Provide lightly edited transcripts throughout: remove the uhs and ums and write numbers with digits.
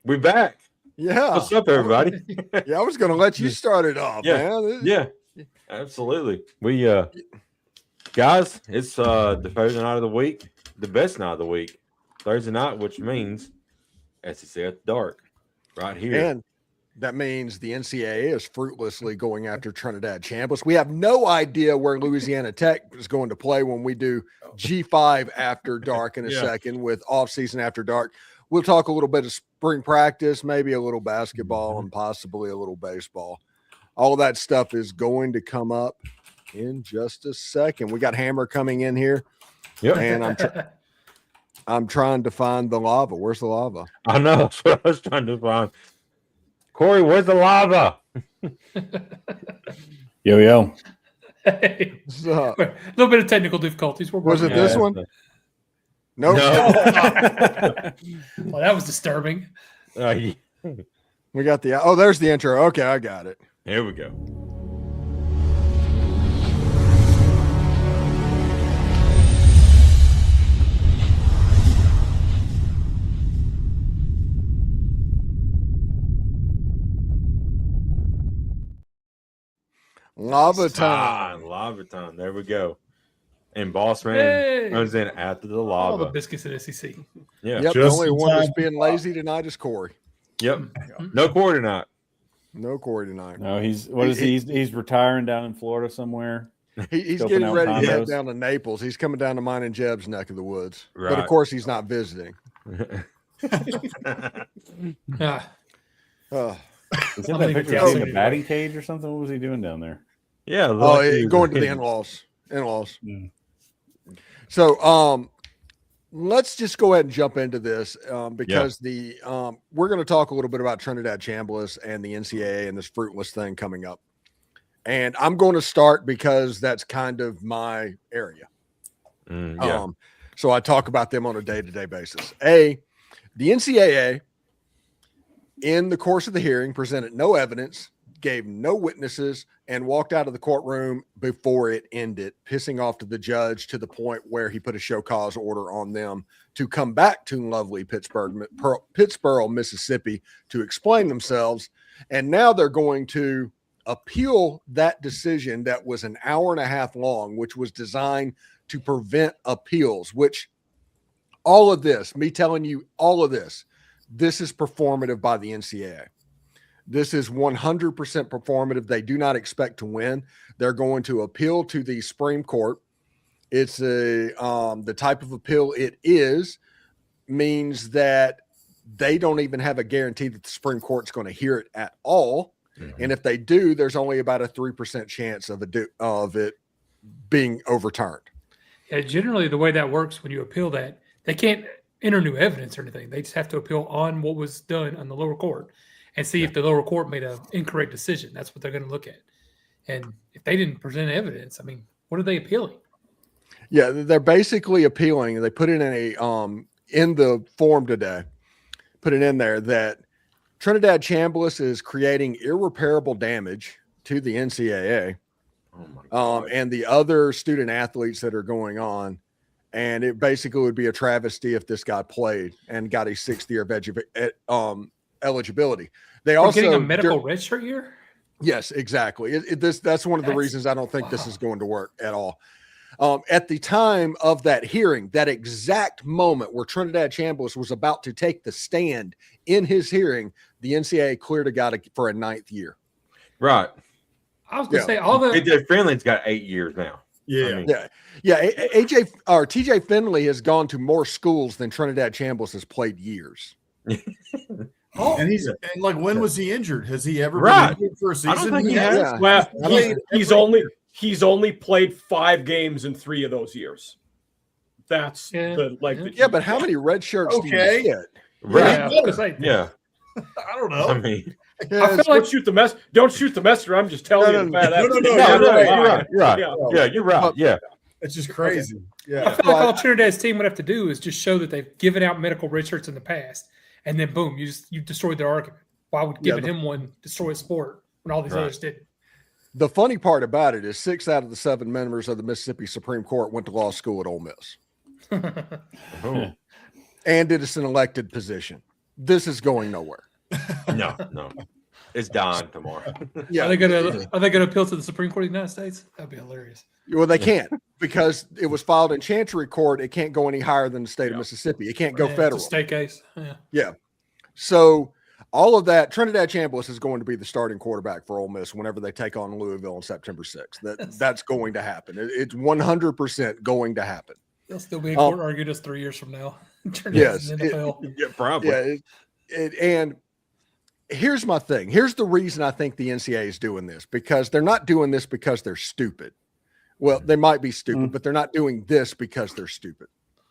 We back. Yeah. What's up, everybody? Yeah, I was going to let you start it off, man. Yeah, absolutely. We guys, it's the Thursday night of the week, the best night of the week, Thursday night, which means SEC at the dark, right here. And that means the NCAA is fruitlessly going after Trinidad Chambliss. We have no idea where Louisiana Tech is going to play when we do G5 after dark in a second with off-season after dark. We'll talk a little bit of spring practice, maybe a little basketball, and possibly a little baseball. All that stuff is going to come up in just a second. We got Hammer coming in here. Yep. And I'm trying to find the lava. Where's the lava? I know. That's what I was trying to find. Corey, where's the lava? Yo. Hey. A little bit of technical difficulties. Was it this one? Nope. No. Well, that was disturbing. We got there's the intro. Okay, I got it. Here we go. Lava time. Lava time. There we go. And Boss Man comes in after the lava. All the biscuits at SEC. Yeah. Yep. The only one that's being lazy tonight is Corey. Yep. No Corey tonight. No Corey tonight. No, he's retiring down in Florida somewhere. He's getting ready to head down to Naples. He's coming down to mine and Jeb's neck of the woods. Right. But of course he's not visiting. Is that picture in the batting cage or something? What was he doing down there? Yeah. Going to the in-laws. Mm. So let's just go ahead and jump into this because we're going to talk a little bit about Trinidad Chambliss and the NCAA and this fruitless thing coming up. And I'm going to start because that's kind of my area. So I talk about them on a day-to-day basis. The NCAA, in the course of the hearing, presented no evidence, gave no witnesses, and walked out of the courtroom before it ended, pissing off to the judge to the point where he put a show cause order on them to come back to lovely Pittsboro, Mississippi to explain themselves. And now they're going to appeal that decision that was an hour and a half long, which was designed to prevent appeals, which all of this, me telling you all of this is performative by the NCAA. This is 100% performative. They do not expect to win. They're going to appeal to the Supreme Court. It's the type of appeal it is means that they don't even have a guarantee that the Supreme Court's going to hear it at all. Mm-hmm. And if they do, there's only about a 3% chance of it being overturned. Yeah, generally the way that works when you appeal that, they can't enter new evidence or anything. They just have to appeal on what was done on the lower court and see if the lower court made an incorrect decision. That's what they're going to look at. And if they didn't present evidence, I mean, what are they appealing? Yeah, they're basically appealing. They put it in the form today, put it in there that Trinidad Chambliss is creating irreparable damage to the NCAA and the other student athletes that are going on. And it basically would be a travesty if this guy played and got a 6th year of eligibility. They also getting a medical red shirt year. Yes, exactly. That's one of the reasons I don't think this is going to work at all. At the time of that hearing, that exact moment where Trinidad Chambliss was about to take the stand in his hearing, the NCAA cleared a guy for a 9th year. Right. I was going to say all the AJ Finley's got 8 years now. Yeah. TJ Finley has gone to more schools than Trinidad Chambliss has played years. And when was he injured? Has he ever been injured for a season? I don't think he has. Yeah. Well, he's only played 5 games in 3 of those years. That's but how many red shirts do you get? Right. Yeah. I don't know. I mean, I feel like don't shoot the messenger. I'm just telling you. You're right. Yeah, you're right. Yeah. It's just crazy. Yeah. I feel like all Trinidad's team would have to do is just show that they've given out medical red shirts in the past, and then boom, you destroyed their argument. Why would giving him one destroy a sport when all these others didn't? The funny part about it is 6 out of the 7 members of the Mississippi Supreme Court went to law school at Ole Miss. And it is an elected position. this is going nowhere. No, it's dying tomorrow. Yeah, Are they gonna appeal to the Supreme Court of the United States? That'd be hilarious. well, they can't because it was filed in Chancery Court. It can't go any higher than the state of Mississippi. It can't go Yeah, federal. It's a state case. Yeah. So all of that, Trinidad Chambliss is going to be the starting quarterback for Ole Miss whenever they take on Louisville on September 6th. That's going to happen. It's 100% going to happen. They'll still be in court arguing us 3 years from now. Yes, Yeah, probably. And here's my thing. Here's the reason I think the NCAA is doing this, because they're not doing this because they're stupid. Well, they might be stupid, but they're not doing this because they're stupid.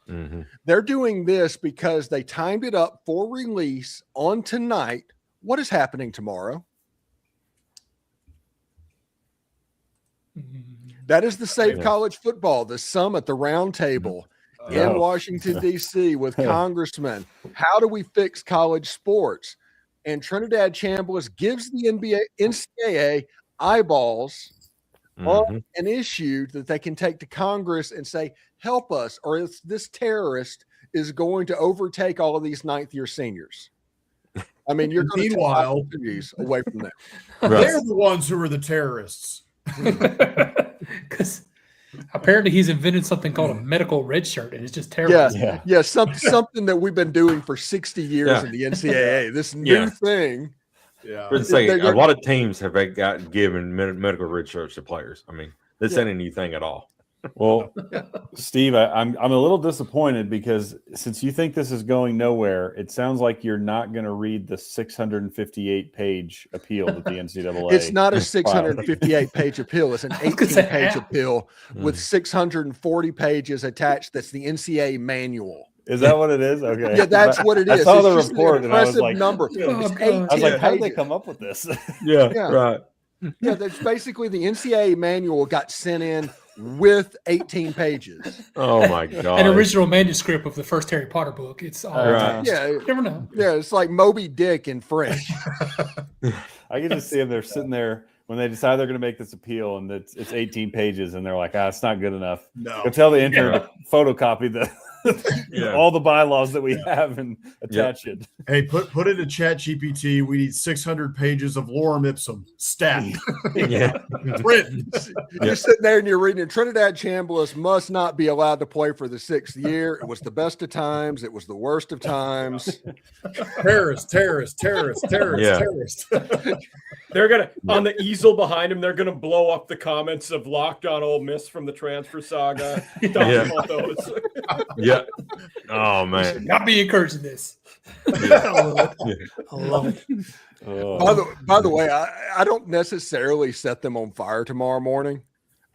Mm-hmm. They're doing this because they timed it up for release on tonight. What is happening tomorrow? That is the Save College Football, the summit, the round table in Washington, D.C. with congressmen. How do we fix college sports? And Trinidad Chambliss gives the NCAA eyeballs on an issue that they can take to Congress and say, help us, or if this terrorist is going to overtake all of these ninth-year seniors. I mean, you're going to take opportunities away from them. They're the ones who are the terrorists. Because apparently he's invented something called a medical red shirt, and it's just terrible. Yeah, something that we've been doing for 60 years in the NCAA. This new thing. Yeah, But say a lot of teams have gotten given medical red shirts to players. I mean, this ain't a new thing at all. Well, Steve, I'm a little disappointed because since you think this is going nowhere, it sounds like you're not going to read the 658-page appeal that the NCAA. It's not a 658-page appeal. It's an 18-page appeal with 640 pages attached. That's the NCAA manual. Is that what it is? Okay. Yeah, that's what it is. I saw the It's report and I was like, number. I was like, how did they come up with this? Right. Yeah, that's basically the NCAA manual got sent in with 18 pages. Oh my god! An original manuscript of the first Harry Potter book. It's all Right. you never know. Yeah, it's like Moby Dick in French. I can just see them. They're sitting there when they decide they're going to make this appeal, and it's 18 pages, and they're like, it's not good enough. No. Go tell the intern to photocopy the all the bylaws that we have and attach it. Hey, put it in Chat GPT. We need 600 pages of lorem ipsum stat. Print. You're sitting there and you're reading it. Trinidad Chambliss must not be allowed to play for the 6th year. It was the best of times. It was the worst of times. Terrorist. They're gonna on the easel behind him. They're gonna blow up the comments of Locked On Ole Miss from the transfer saga. About those. Yeah. Oh man. Not be encouraging this. I love it. By the way, I don't necessarily set them on fire tomorrow morning,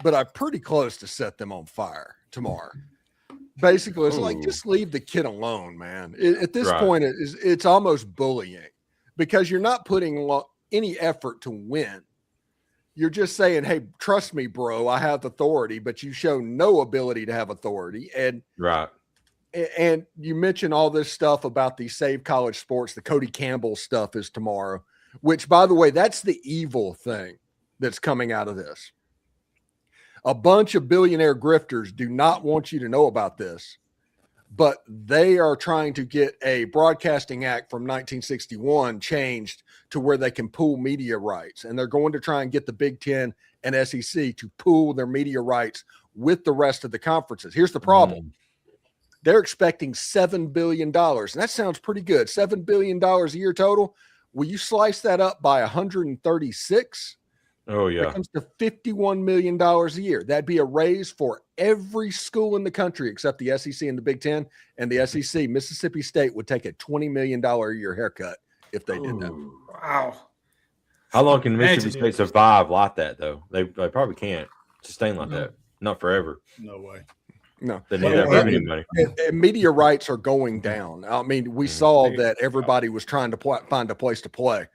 but I'm pretty close to set them on fire tomorrow. Basically, it's like, just leave the kid alone, man. At this point, it's almost bullying because you're not putting any effort to win. You're just saying, hey, trust me, bro, I have authority, but you show no ability to have authority. And you mentioned all this stuff about the Save College Sports, the Cody Campbell stuff is tomorrow, which, by the way, that's the evil thing that's coming out of this. A bunch of billionaire grifters do not want you to know about this, but they are trying to get a Broadcasting Act from 1961 changed to where they can pool media rights. And they're going to try and get the Big Ten and SEC to pool their media rights with the rest of the conferences. Here's the problem. They're expecting $7 billion. And that sounds pretty good. $7 billion a year total. Will you slice that up by 136? Oh, yeah. It comes to $51 million a year. That'd be a raise for every school in the country except the SEC and the Big Ten. And the SEC, Mississippi State, would take a $20 million a year haircut if they did that. Wow. How long can Mississippi State survive like that, though? They probably can't sustain like that. Not forever. No way. No. They need that revenue money. And media rights are going down. I mean, we saw that everybody was trying to find a place to play.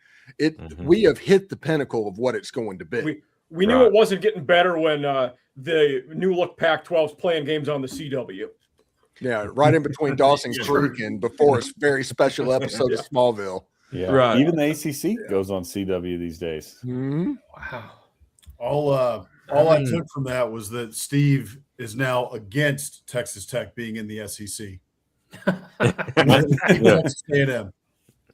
We have hit the pinnacle of what it's going to be. We knew it wasn't getting better when the new look Pac-12's playing games on the CW. Yeah, right in between Dawson's Creek and before its very special episode of Smallville. Yeah, right. Even the ACC goes on CW these days. Mm-hmm. Wow. All I took from that was that Steve is now against Texas Tech being in the SEC. Texas A&M.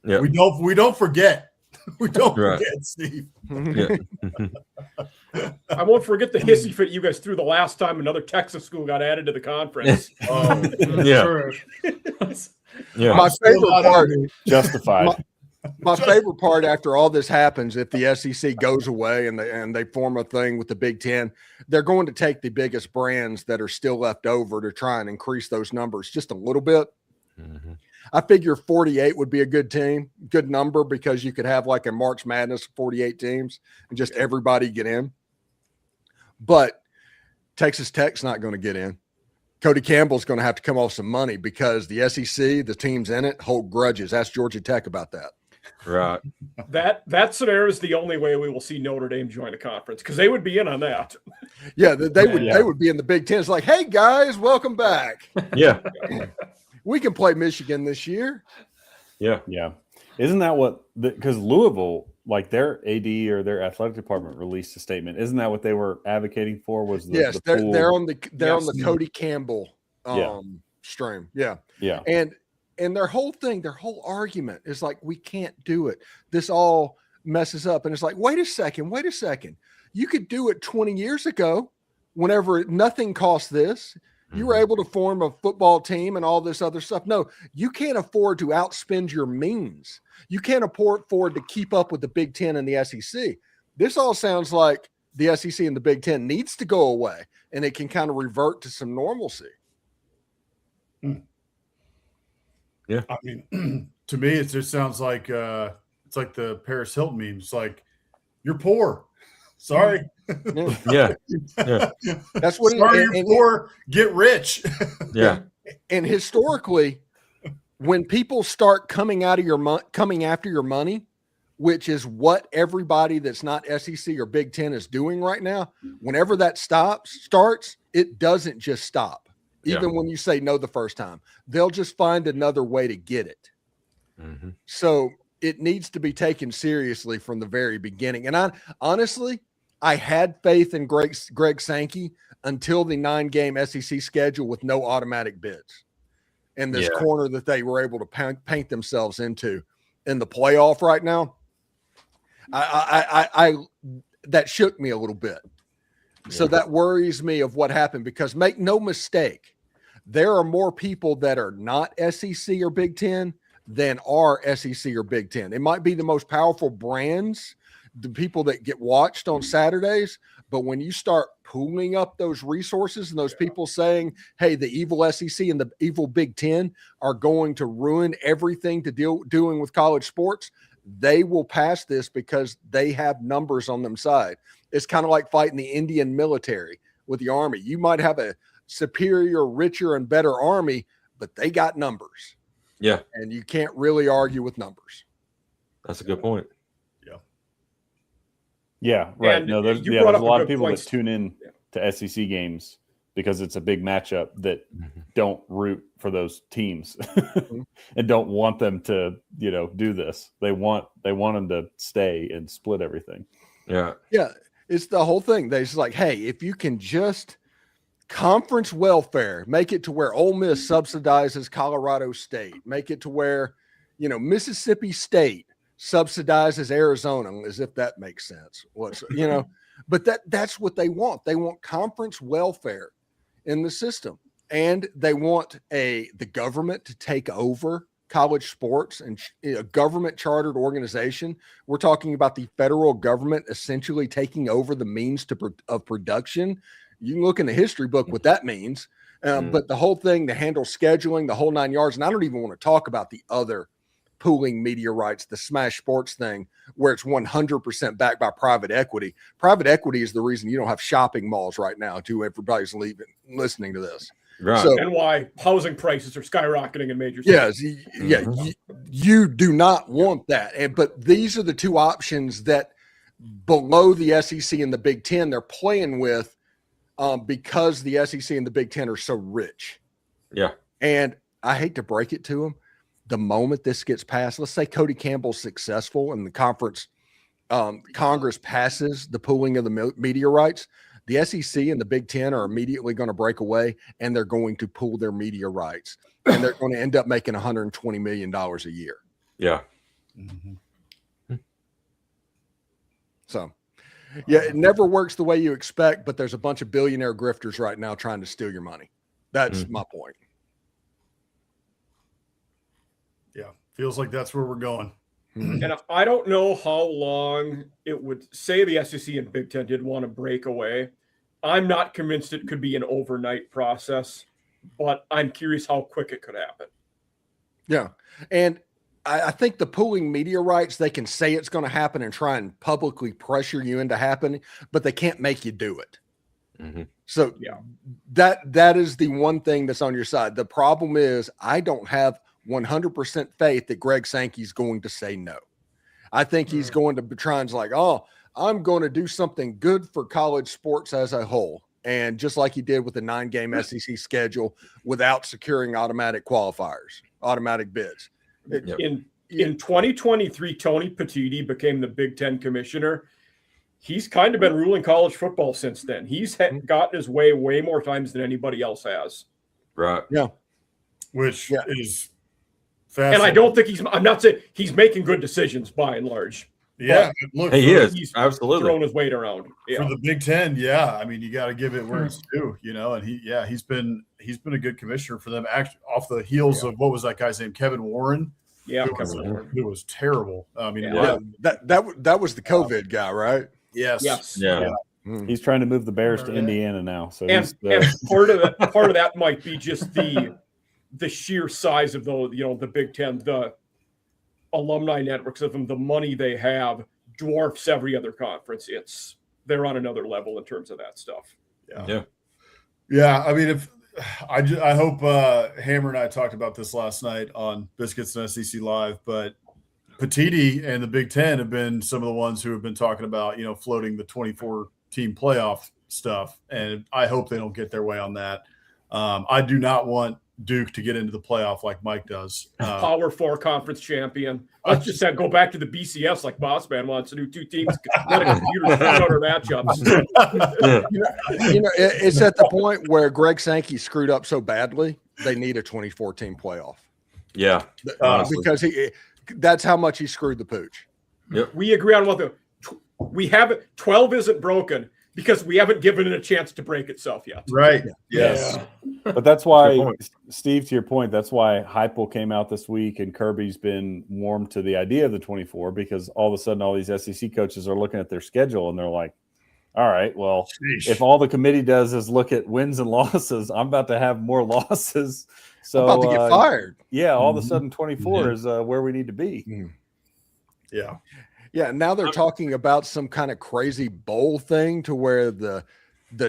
Yeah. We don't forget. We don't Right. forget, Steve. Yeah. I won't forget the hissy fit you guys threw the last time another Texas school got added to the conference. Yeah. True. Yeah. My I'm still favorite not part. happy. Justified. My favorite part after all this happens, if the SEC goes away and they form a thing with the Big Ten, they're going to take the biggest brands that are still left over to try and increase those numbers just a little bit. Mm-hmm. I figure 48 would be a good number, because you could have like a March Madness of 48 teams and just everybody get in. But Texas Tech's not going to get in. Cody Campbell's going to have to come off some money, because the SEC, the teams in it, hold grudges. Ask Georgia Tech about that. Right. That scenario is the only way we will see Notre Dame join the conference, because they would be in on that. Yeah, they would be in the Big Ten. It's like, hey guys, welcome back. Yeah. We can play Michigan this year. Yeah. Yeah. Isn't that what because Louisville, like their AD or their athletic department released a statement. Isn't that what they were advocating for? Was the, Yes, the pool? they're on the Yes. Cody Campbell stream. Yeah. Yeah. And their whole argument is like, we can't do it. This all messes up. And it's like, wait a second. You could do it 20 years ago, whenever nothing cost this. You were able to form a football team and all this other stuff. No, you can't afford to outspend your means. You can't afford to keep up with the Big Ten and the SEC. This all sounds like the SEC and the Big Ten needs to go away, and it can kind of revert to some normalcy. Yeah. I mean, to me, it just sounds like it's like the Paris Hilton meme. It's like, you're poor. Sorry. Yeah. That's what Sorry, it, you're poor. Get rich. Yeah. And historically, when people start coming after your money, which is what everybody that's not SEC or Big Ten is doing right now, whenever that starts, it doesn't just stop. Even when you say no the first time, they'll just find another way to get it. Mm-hmm. So it needs to be taken seriously from the very beginning. And I had faith in Greg Sankey until the 9-game SEC schedule with no automatic bids, and this corner that they were able to paint themselves into in the playoff right now. I that shook me a little bit. So that worries me of what happened, because make no mistake, there are more people that are not SEC or Big Ten than are SEC or Big Ten. It might be the most powerful brands, the people that get watched on Saturdays, but when you start pooling up those resources and those people saying, hey, the evil SEC and the evil Big Ten are going to ruin everything doing with college sports, they will pass this because they have numbers on them side. It's kind of like fighting the Indian military with the Army. You might have a superior, richer, and better Army, but they got numbers. Yeah. And you can't really argue with numbers. That's a good point. Yeah, right. And no, there's you a brought up lot a of good people point. that tune in to SEC games because it's a big matchup that don't root for those teams and don't want them to, do this. They want them to stay and split everything. Yeah. Yeah, it's the whole thing. They're just like, hey, if you can just conference welfare, make it to where Ole Miss subsidizes Colorado State, make it to where, Mississippi State subsidizes Arizona, as if that makes sense. But that's what they want. They want conference welfare in the system, and they want the government to take over college sports and a government chartered organization. We're talking about the federal government essentially taking over the means of production. You can look in the history book what that means. But the whole thing, to handle scheduling, the whole 9 yards, and I don't even want to talk about the other pooling media rights, the Smash Sports thing, where it's 100% backed by private equity. Private equity is the reason you don't have shopping malls right now, too. Everybody's listening to this. Right. So, And why housing prices are skyrocketing in major cities. yes, you do not want that. But these are the two options that below the SEC and the Big Ten they're playing with, because the SEC and the Big Ten are so rich. Yeah. And I hate to break it to them, the moment this gets passed, let's say Cody Campbell's successful and the Congress passes the pooling of the media rights, the SEC and the Big Ten are immediately going to break away, and they're going to pool their media rights, and they're going to end up making $120 million a year. Yeah. Mhm. So, yeah, it never works the way you expect, but there's a bunch of billionaire grifters right now trying to steal your money. That's my point. Yeah, feels like that's where we're going. And I don't know how long it would say the SEC and Big Ten did want to break away. I'm not convinced it could be an overnight process, but I'm curious how quick it could happen. Yeah. And I think the pooling media rights, they can say it's going to happen and try and publicly pressure you into happening, but they can't make you do it. So Yeah, that is the one thing that's on your side. The problem is I don't have 100% faith that Greg Sankey's going to say no. I think he's going to try and like, oh, I'm going to do something good for college sports as a whole. And just like he did with the 9-game SEC schedule without securing automatic qualifiers, automatic bids. in 2023, Tony Petitti became the Big Ten commissioner. He's kind of been ruling college football since then. He's gotten his way more times than anybody else has. Right. Yeah. Which is fascinating. And I don't think I'm not saying he's making good decisions by and large. Yeah, look, he is he's absolutely throwing his weight around. Yeah. For the Big Ten. Yeah, I mean, you got to give it where it's due, you know. And he's been a good commissioner for them. Actually, off the heels of what was that guy's name, Kevin Warren? Yeah, it was terrible. I mean, that was the COVID guy, right? Yes. Yeah. He's trying to move the Bears to Indiana now. So and part of that might be just the sheer size of the Big Ten, the alumni networks of them, the money they have dwarfs every other conference. They're on another level in terms of that stuff. Yeah. I mean, I hope Hammer and I talked about this last night on Biscuits and SEC Live, but Petitti and the Big Ten have been some of the ones who have been talking about, floating the 24-team playoff stuff, and I hope they don't get their way on that. I do not want Duke to get into the playoff like Mike does. Power 4 conference champion. Let's just go back to the BCS like Boss Man wants to do 2 teams. Let a computer shoot out our matchups. It's at the point where Greg Sankey screwed up so badly, they need a 24-team playoff. Yeah. Because that's how much he screwed the pooch. Yep. We agree on we haven't. 12 isn't broken because we haven't given it a chance to break itself yet. Right. Yes. But that's why, Steve, to your point, that's why Heupel came out this week and Kirby's been warm to the idea of the 24, because all of a sudden all these SEC coaches are looking at their schedule and they're like, all right, well, if all the committee does is look at wins and losses, I'm about to have more losses. So I'm about to get fired. Yeah, all of a sudden 24 is where we need to be. Yeah. Yeah, now they're talking about some kind of crazy bowl thing to where the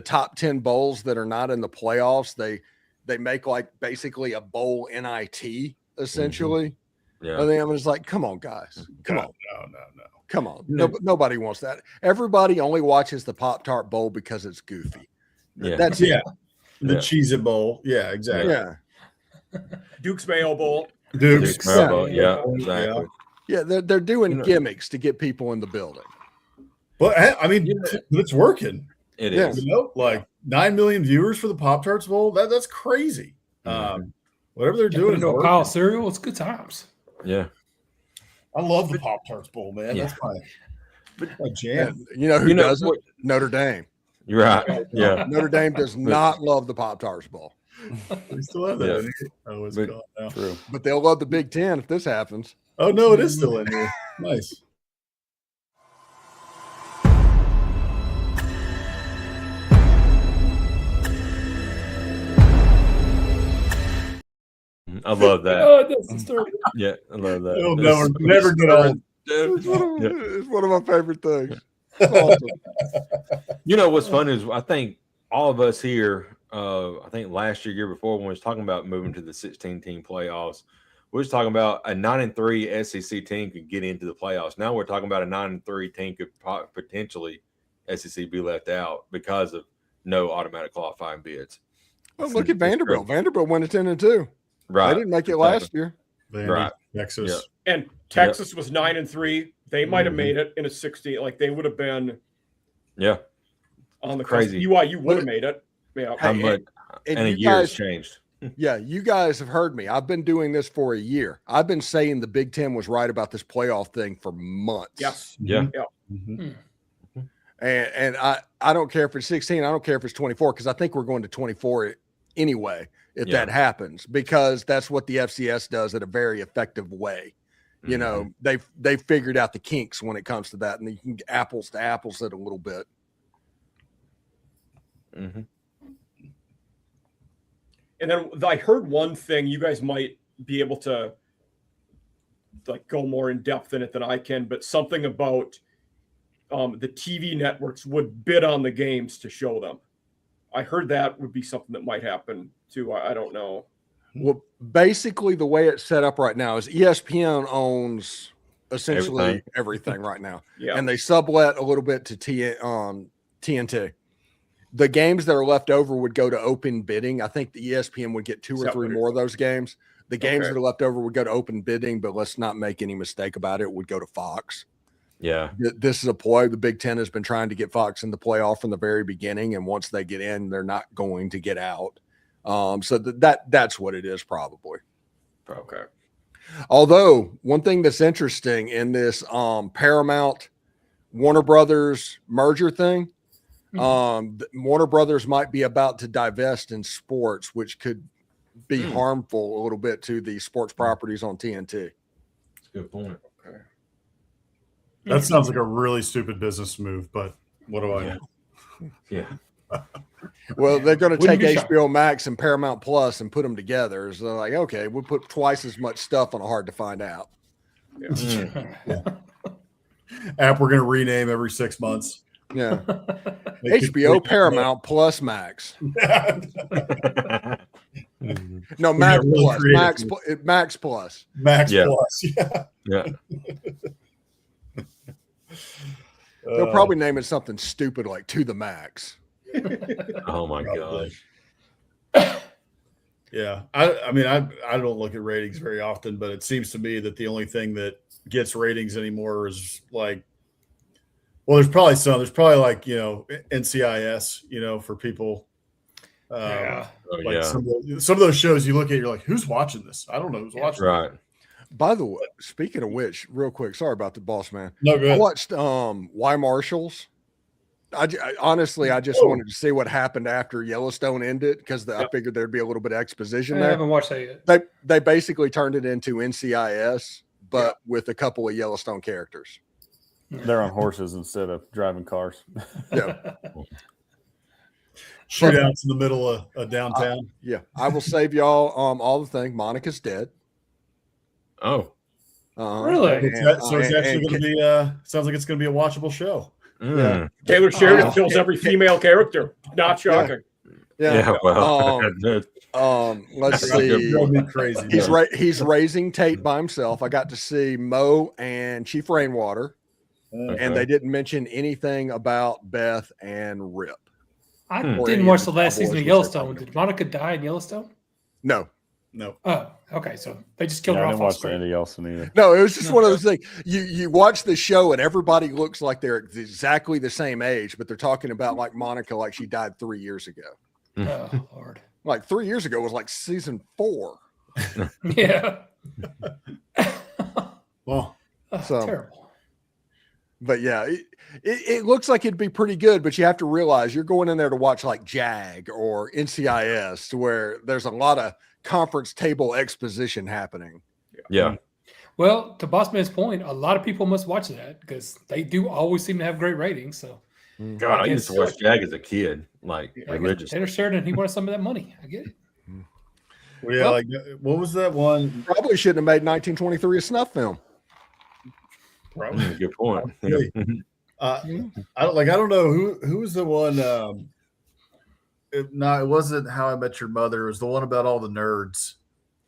top 10 bowls that are not in the playoffs, they make like basically a bowl NIT essentially. Yeah. And then I'm just like, come on, guys. Come on. No. Come on. Nobody wants that. Everybody only watches the Pop-Tart Bowl because it's goofy. Yeah. That's it. The Cheez-It Bowl. Yeah, exactly. Yeah. Duke's Mayo Bowl. Duke's Mayo Bowl. Yeah, exactly. Yeah, they're doing gimmicks to get people in the building. But I mean, it's working. It is. Like 9 million viewers for the Pop-Tarts Bowl. That's crazy. Whatever they're doing. A pile of cereal. It's good times. Yeah. I love the Pop-Tarts Bowl, man. Yeah. That's my jam. You know who doesn't? Notre Dame. You're right. Yeah. Notre Dame does not love the Pop-Tarts Bowl. We still have that. Oh, it's gone now. True. But they'll love the Big Ten if this happens. Oh, no, it is still in here. Nice. I love that. Oh, that's disturbing. Yeah, I love that. It'll never get old. It's one of my favorite things. Awesome. You know what's fun is I think all of us here, I think last year before, when we was talking about moving to the 16-team playoffs, we was talking about a 9-3 SEC team could get into the playoffs. Now we're talking about a 9-3 team could potentially SEC be left out because of no automatic qualifying bids. Well, look at Vanderbilt. Vanderbilt went to 10-2. Right. They didn't make it last year. Right. Texas. Yeah. And Texas was 9-3. They might have made it in a 16. Like they would have been. Yeah. On the crazy. BYU would have made it. Yeah. How much? And a year has changed. Yeah, you guys have heard me. I've been doing this for a year. I've been saying the Big Ten was right about this playoff thing for months. Yes. Yeah. Mhm. And I don't care if it's 16. I don't care if it's 24 because I think we're going to 24 anyway if Yeah. that happens because that's what the FCS does in a very effective way. You know, they've figured out the kinks when it comes to that, and you can get apples to apples it a little bit. Mm-hmm. And then I heard one thing, you guys might be able to like go more in depth in it than I can, but something about the TV networks would bid on the games to show them. I heard that would be something that might happen too. I don't know. Well, basically the way it's set up right now is ESPN owns essentially everything right now. Yeah. And they sublet a little bit to TNT. The games that are left over would go to open bidding. I think the ESPN would get 2 or 3 more of those games. The games that are left over would go to open bidding, but let's not make any mistake about it. It would go to Fox. Yeah. This is a ploy. The Big Ten has been trying to get Fox in the playoff from the very beginning, and once they get in, they're not going to get out. So that's what it is, probably. Okay. Although one thing that's interesting in this Paramount Warner Brothers merger thing, Warner Brothers might be about to divest in sports, which could be harmful a little bit to the sports properties on TNT. That's a good point. Okay. That sounds like a really stupid business move, but what do I know? Yeah. Well, they're going to Wouldn't take be shocked. HBO Max and Paramount Plus and put them together. So they're like, okay, we'll put twice as much stuff on Hard to Find Out. App we're going to rename every 6 months. Yeah. Make it HBO quick. Paramount Plus Max. No, We Max got really Plus. creative. Max Plus. Max Yeah. Plus. Yeah. Yeah. They'll probably name it something stupid like To the Max. Oh my gosh. Yeah. I mean, I don't look at ratings very often, but it seems to me that the only thing that gets ratings anymore is like, well, there's probably like, NCIS, for people. Yeah. Oh, Like yeah. some of those shows you look at, you're like, who's watching this? I don't know who's watching. Right. By the way, speaking of which, real quick, sorry about the boss man. No, go I ahead. watched Why Marshalls. I honestly just wanted to see what happened after Yellowstone ended because I figured there'd be a little bit of exposition I there. haven't watched that yet. They basically turned it into NCIS, but with a couple of Yellowstone characters. They're on horses instead of driving cars. Yeah. Shootouts in the middle of downtown. Yeah. I will save y'all all the thing. Monica's dead. Oh. Really? So it's actually going to be sounds like it's going to be a watchable show. Mm. Taylor Sheridan Oh. kills every female character. Not shocking. Yeah. Well. Let's That's a good see. Drove me crazy. He's raising Tate by himself. I got to see Mo and Chief Rainwater, and they didn't mention anything about Beth and Rip. I Or didn't any watch of the the last Cowboys, season of which Yellowstone. they're Did Monica die in Yellowstone? No, Oh, okay. So they just killed Yeah, her I off didn't on watch screen. Andy Elson either. no, it was just one of those things. You watch the show and everybody looks like they're exactly the same age, but they're talking about like Monica, like she died 3 years ago. Oh, Lord. Like 3 years ago was like season 4. Yeah. Well, Oh, So- terrible. But yeah, it looks like it'd be pretty good, but you have to realize you're going in there to watch like JAG or NCIS, where there's a lot of conference table exposition happening. Yeah. Well, to Bossman's point, a lot of people must watch that because they do always seem to have great ratings. So, God, I used to watch Jag as a kid, like I guess religiously. Taylor Sheridan, he wanted some of that money. I get it. yeah, like what was that one? Probably shouldn't have made 1923 a snuff film. Good point. Really? I don't know who was the one. It wasn't How I Met Your Mother. It was the one about all the nerds.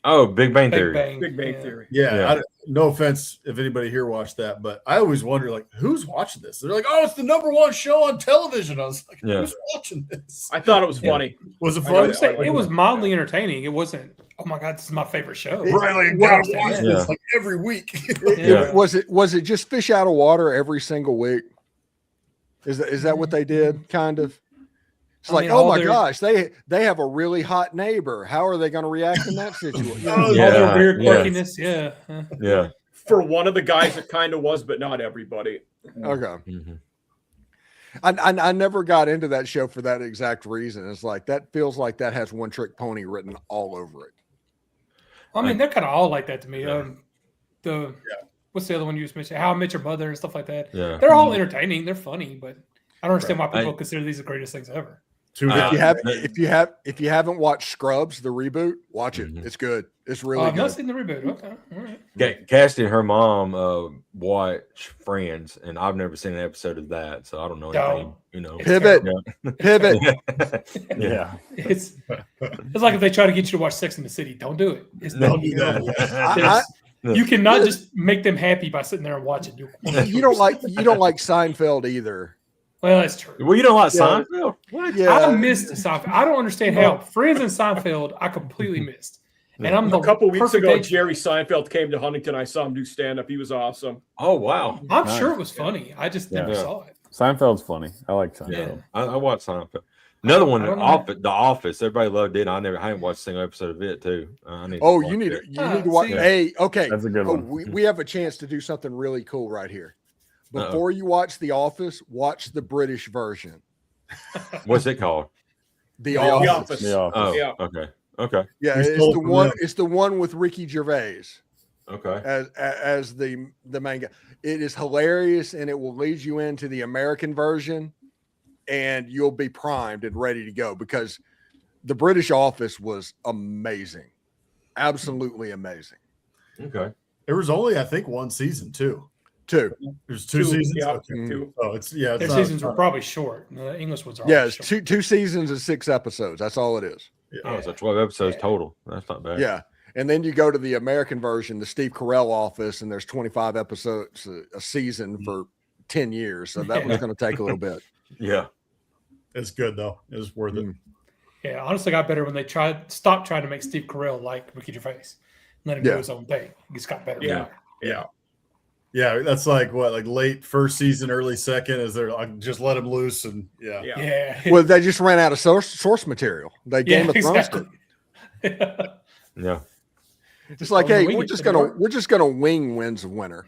Oh, Big Bang Big Theory. Bang. Big Bang Yeah. Theory. Yeah, no offense if anybody here watched that, but I always wonder, like, who's watching this? They're like, oh, it's the #1 show on television. I was like, Yeah. who's watching this? I thought it was funny. Was it I I fun? would say it was mildly entertaining. It wasn't, oh my God, this is my favorite show. Riley and Well, gotta watch yeah. this like every week. Yeah. Was it just fish out of water every single week? Is that what they did? Kind of. It's like, mean, oh all my their- gosh, they have a really hot neighbor. How are they going to react in that situation? Oh, all Yeah, their weird yeah. quirkiness. Yeah. Yeah. For one of the guys, it kind of was, but not everybody. Okay. Mhm. I never got into that show for that exact reason. It's like that feels like that has One Trick Pony written all over it. I mean, they're kind of all like that to me. Yeah. What's the other one you just mentioned? How I Met Your Mother and stuff like that. Yeah. They're all entertaining. They're funny, but I don't understand why people I- consider these the greatest things ever. Too Uh, If you haven't watched Scrubs, the reboot, watch it. Mhm. It's good. It's Oh, really I've not good. seen the reboot. Okay, all right. Cassie and her mom watch Friends, and I've never seen an episode of that, so I don't know anything. You know, It's Pivot, yeah. pivot. Yeah. It's like if they try to get you to watch Sex in the City, don't do it. It's Don't do that. There's- you cannot just make them happy by sitting there and watching. You don't like Seinfeld either. Well, that's true. Well, you don't like Yeah. Seinfeld? What? Yeah, I missed Seinfeld. I don't understand how Friends and Seinfeld I completely missed. And I'm the A couple weeks perfect ago, age- Jerry Seinfeld came to Huntington. I saw him do stand up. He was awesome. Oh wow. I'm Nice. sure it was funny. I just never Yeah. saw it. Seinfeld's funny. I like Seinfeld. Yeah, I watched Seinfeld. Another one, I The don't know. Office. The Office. Everybody loved it. I haven't watched a single episode of it too. I need. Oh, watch you need it. to watch. see. Hey, okay. That's a good Oh, one. we have a chance to do something really cool right here. Before you watch The Office, watch the British version. What's it called? The The Office. Office. The Office. Oh, Yeah. okay, okay, Yeah, We it's stole the from one. them. It's the one with Ricky Gervais okay. as the main guy. It is hilarious, and it will lead you into the American version, and you'll be primed and ready to go because the British Office was amazing, absolutely amazing. Okay. There was only, I think, one season too. Too. There's two seasons. Yeah, Okay. two. Oh, it's it's Their not- seasons were probably short. The English ones are Yeah, always it's short. two seasons and 6 episodes. That's all it is. Oh, so 12 episodes total. That's not bad. Yeah. And then you go to the American version, the Steve Carell Office, and there's 25 episodes a season for 10 years. So that was going to take a little bit. Yeah. It's good though. It's worth it. Yeah, honestly, got better when they stopped trying to make Steve Carell like Ricky Gervais. Let him do Yeah. his own thing. He just got better. Yeah. Yeah. Yeah, that's like what, like late first season, early second. Is there like just let him loose and yeah. Yeah. Yeah. Well, they just ran out of source material. They Game of Thrones did. Yeah. It's like, Oh, hey, we we're get just to gonna work. we're just gonna wing wins a winner.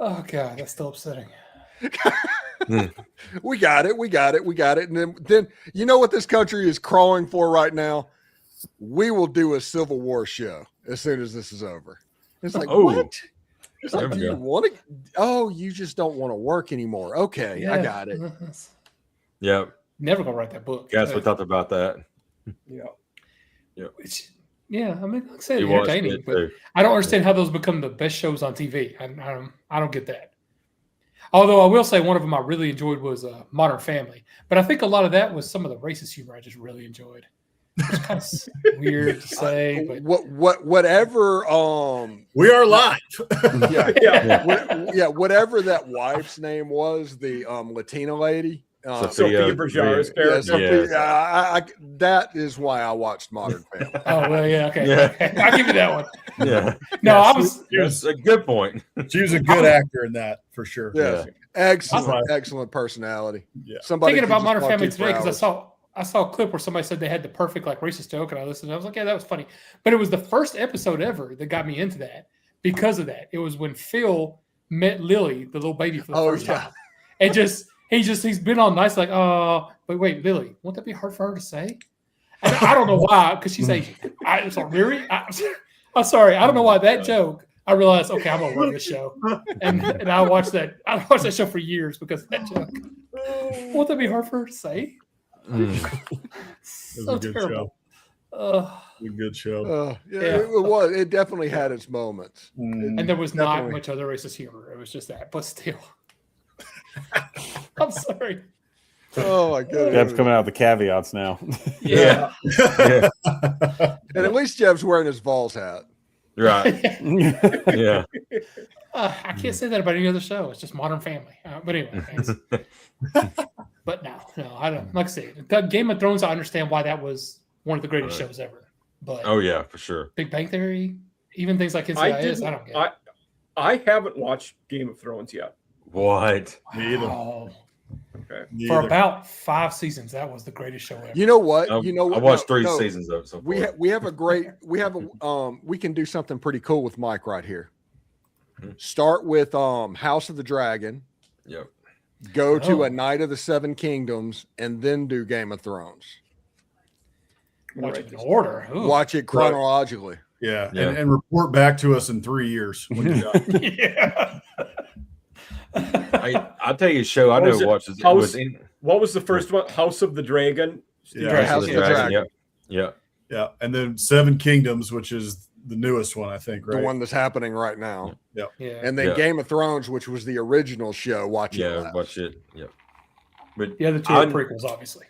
Oh god, that's still upsetting. We got it, and then you know what this country is crawling for right now? We will do a Civil War show as soon as this is over. It's like, Oh. what? It's There like, we do you go. want to? Oh, you just don't want to work anymore. Okay, I got it. Yeah. Never gonna write that book. Guys, we talked about that. Yeah. Which, yeah, I mean, like I said, You watched entertaining, it but too. I don't understand how those become the best shows on TV. I don't get that. Although I will say one of them I really enjoyed was Modern Family, but I think a lot of that was some of the racist humor I just really enjoyed. It's kind of weird to say, but Whatever. We are live. Yeah, Yeah. whatever that wife's name was, the Latina lady. Sophia Vergara's Yeah, character. Sophia, I that is why I watched Modern Family. oh well, yeah, okay, Yeah. okay. I'll give you that one. Yeah. No, I she was That's a good point. She was a good actor in that for sure. Yeah, excellent personality. Yeah. Somebody thinking could about just Modern walk Family in for today because hours. I saw a clip where somebody said they had the perfect like racist joke, and I listened. And I was like, yeah, that was funny. But it was the first episode ever that got me into that because of that. It was when Phil met Lily, the little baby, for the first time, and he's been all nice, like, oh, but wait, Lily, won't that be hard for her to say? And I don't know why, because she's Asian. I'm sorry, I'm sorry, I don't know why that joke. I realized, okay, I'm gonna love this show, and I watched that. I watched that show for years because of that joke. Won't that be hard for her to say? Mm. It was So a good terrible. show. A good show. Yeah, Yeah. It was. It definitely had its moments. Mm. And there was not Definitely. much other racist humor. It was just that, but still. I'm sorry. Oh my Jeff's goodness! coming out with the caveats now. Yeah. Yeah. And at least Jeff's wearing his Vols hat. Right. Yeah. I can't say that about any other show. It's just Modern Family. But anyway, thanks. But no, I don't. Like I said, Game of Thrones, I understand why that was one of the greatest Right. shows ever. But Oh yeah, for sure. Big Bang Theory, even things like I NCIS, I don't didn't. get. I haven't watched Game of Thrones yet. What? Me either. Oh, Okay. Me For either. about 5 seasons, that was the greatest show ever. You know what? I watched 3 seasons of it so far. We have we can do something pretty cool with Mike right here. Start with House of the Dragon. Yep. Go to A Night of the Seven Kingdoms, and then do Game of Thrones. Watch it in order. Ooh. Watch it chronologically. Yeah. Yeah. And report back to us in 3 years when you're done. Yeah. I'll tell you a show I What was never it? watched. It was in What was the first one? House of the Dragon. Yeah. House of the Dragon. Yep. Yeah. Yeah. And then Seven Kingdoms, which is the newest one, I think, right? The one that's happening right now. Yeah. And then Yeah. Game of Thrones, which was the original show. Watch it. Yeah. last. Watch it. Yep. But The other two are prequels, obviously.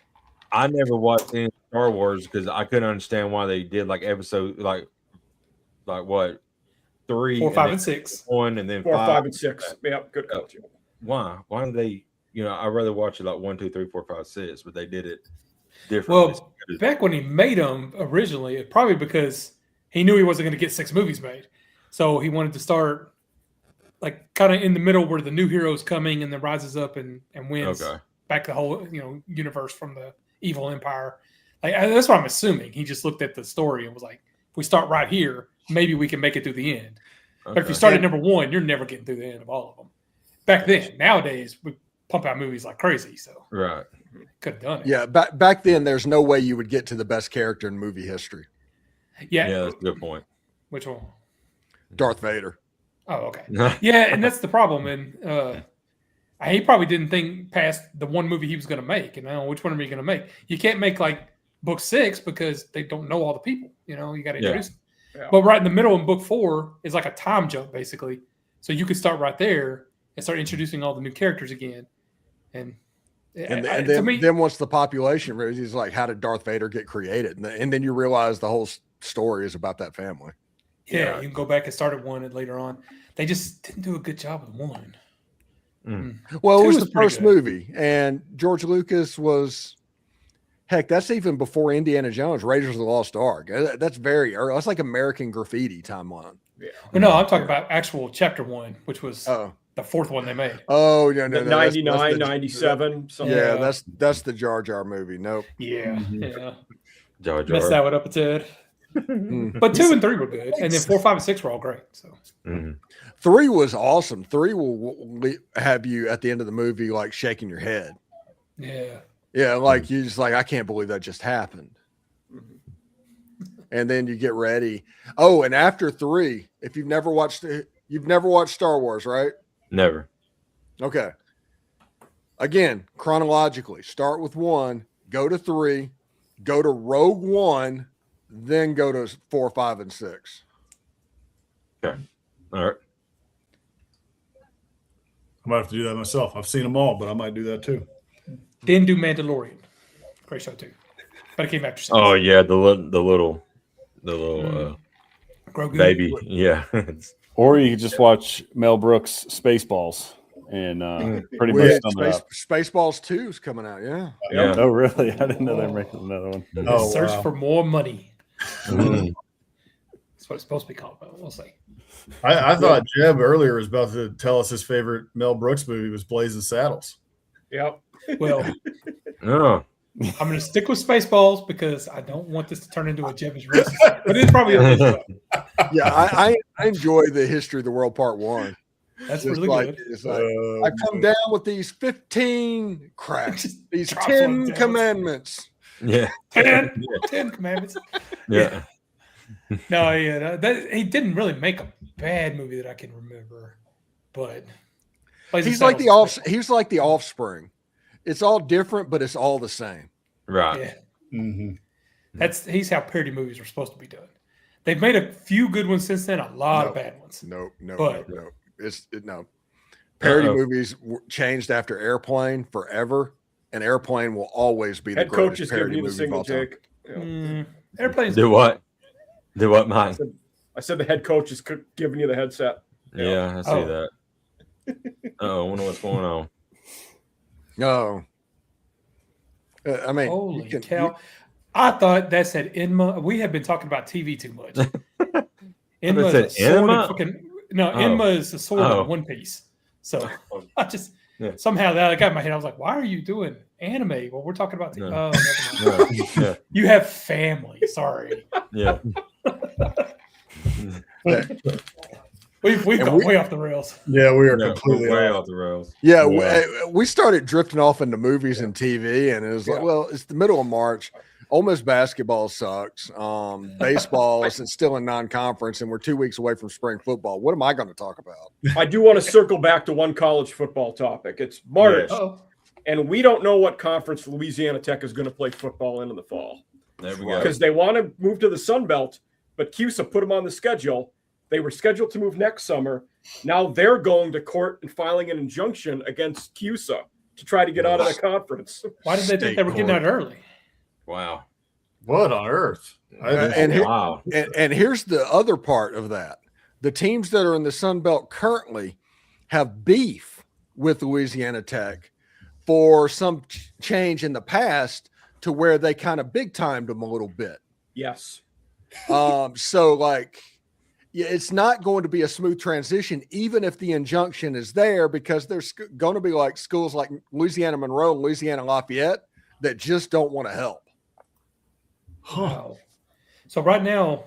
I never watched any Star Wars because I couldn't understand why they did like episode like what 3, 4, 5, then and 6. 1, and then 4, 5. 5, and 6. Yeah, good call, Jim. Why? Why do they? I'd rather watch it like 1, 2, 3, 4, 5, 6, but they did it differently. Well, back when he made them originally, probably because he knew he wasn't going to get 6 movies made, so he wanted to start like kind of in the middle where the new hero's coming and then rises up and wins back the whole universe from the evil empire. Like that's what I'm assuming. He just looked at the story and was like, if we start right here, maybe we can make it through the end. But if you start at number 1, you're never getting through the end of all of them. Back then, nowadays we pump out movies like crazy, so right, could have done it. Yeah, back then, there's no way you would get to the best character in movie history. Yeah, that's a good point. Which one? Darth Vader. Oh, okay. Yeah, and that's the problem. And he probably didn't think past the one movie he was going to make. And which one are you going to make? You can't make like book 6 because they don't know all the people. You got to introduce them. Yeah. But right in the middle in book 4 is like a time jump, basically. So you could start right there and start introducing all the new characters again. And then once the population rose, he's like, how did Darth Vader get created? And then you realize the whole story is about that family. Yeah, you can go back and start at 1 and later on. They just didn't do a good job with 1. Well, it 2 was was the pretty first good. movie, and George Lucas was, heck, that's even before Indiana Jones, Raiders of the Lost Ark. That's very early. That's like American Graffiti timeline. Yeah. Well, no, I'm talking about actual chapter 1, which was the 4th one they made. Oh, no. 99, 97. Something. Yeah, Yeah. that's the Jar Jar movie. Nope. Yeah, Jar Jar. messed that one up a tad. But 2 and 3 were good, and then 4, 5, and 6 were all great. So 3 was awesome. 3 will have you at the end of the movie like shaking your head. yeah, Like you just like, I can't believe that just happened. And then you get ready. Oh, and after 3, if you've never watched Star Wars, right? Never. Okay. Again, chronologically, start with 1, go to 3, go to Rogue One, then go to 4, 5, and 6. Okay. All right. I might have to do that myself. I've seen them all, but I might do that too. then do Mandalorian. Great show too, but it came after 6. Oh yeah, the little Grogu. baby. Yeah. Or you could just watch Mel Brooks' Spaceballs and pretty much sum it up. Spaceballs 2 is coming out. Yeah. Yeah. Oh, really? I didn't know they were making another one. Oh, Search wow. for more money. Mhm. That's what it's supposed to be called, but we'll see. I thought Jeb earlier was about to tell us his favorite Mel Brooks movie was Blazing Saddles. Yep. Well, Oh. I'm going to stick with Spaceballs because I don't want this to turn into a Jeb's racist. But it's probably a good show. Yeah. I enjoy the History of the World Part 1. That's Just really like, good. it's like, I come down with these 15 cracks, these Drops one 10 down. commandments. Yeah. 10 commandments. Yeah. No, yeah, he didn't really make a bad movie that I can remember, but He's like the Offspring. It's all different, but it's all the same. Right. Yeah, Mm-hmm. he's how parody movies are supposed to be done. They've made a few good ones since then, a lot of Nope. bad ones. No. But- No. Parody Uh-oh. movies changed after Airplane forever, and Airplane will always be the Head coach greatest is giving parody you the movie of all single, time. Jake. Yeah. Airplanes. Do what? Do what, mine? I said the head coach is giving you the headset. Yeah, I see Oh. that. I wonder what's going on. No. I mean, Holy cow! I thought that said Enma. We have been talking about TV too much. Enma said is a sword Enma? and fucking no. Oh. Enma is a sword Oh. in One Piece. So I just Somehow that got in my head. I was like, why are you doing anime? Well, we're talking about No. oh, never mind. Yeah. You have family. Sorry. Yeah. We've gone way off the rails. Yeah, we are No, completely way off. off the rails. Yeah, Yeah. we started drifting off into movies and TV, and it was like, well, it's the middle of March. Ole Miss basketball sucks. Baseball is still in non-conference, and we're 2 weeks away from spring football. What am I going to talk about? I do want to circle back to one college football topic. It's March, and we don't know what conference Louisiana Tech is going to play football in the fall. There we go. Because they want to move to the Sun Belt, but CUSA put them on the schedule. They were scheduled to move next summer. Now they're going to court and filing an injunction against CUSA to try to get out of the conference. Why did they think they were getting out early? Wow. What on earth? And here's the other part of that. The teams that are in the Sun Belt currently have beef with Louisiana Tech for some change in the past to where they kind of big timed them a little bit. Yes. So like, yeah, it's not going to be a smooth transition, even if the injunction is there, because there's going to be like schools like Louisiana Monroe and Louisiana Lafayette that just don't want to help. Wow. So right now,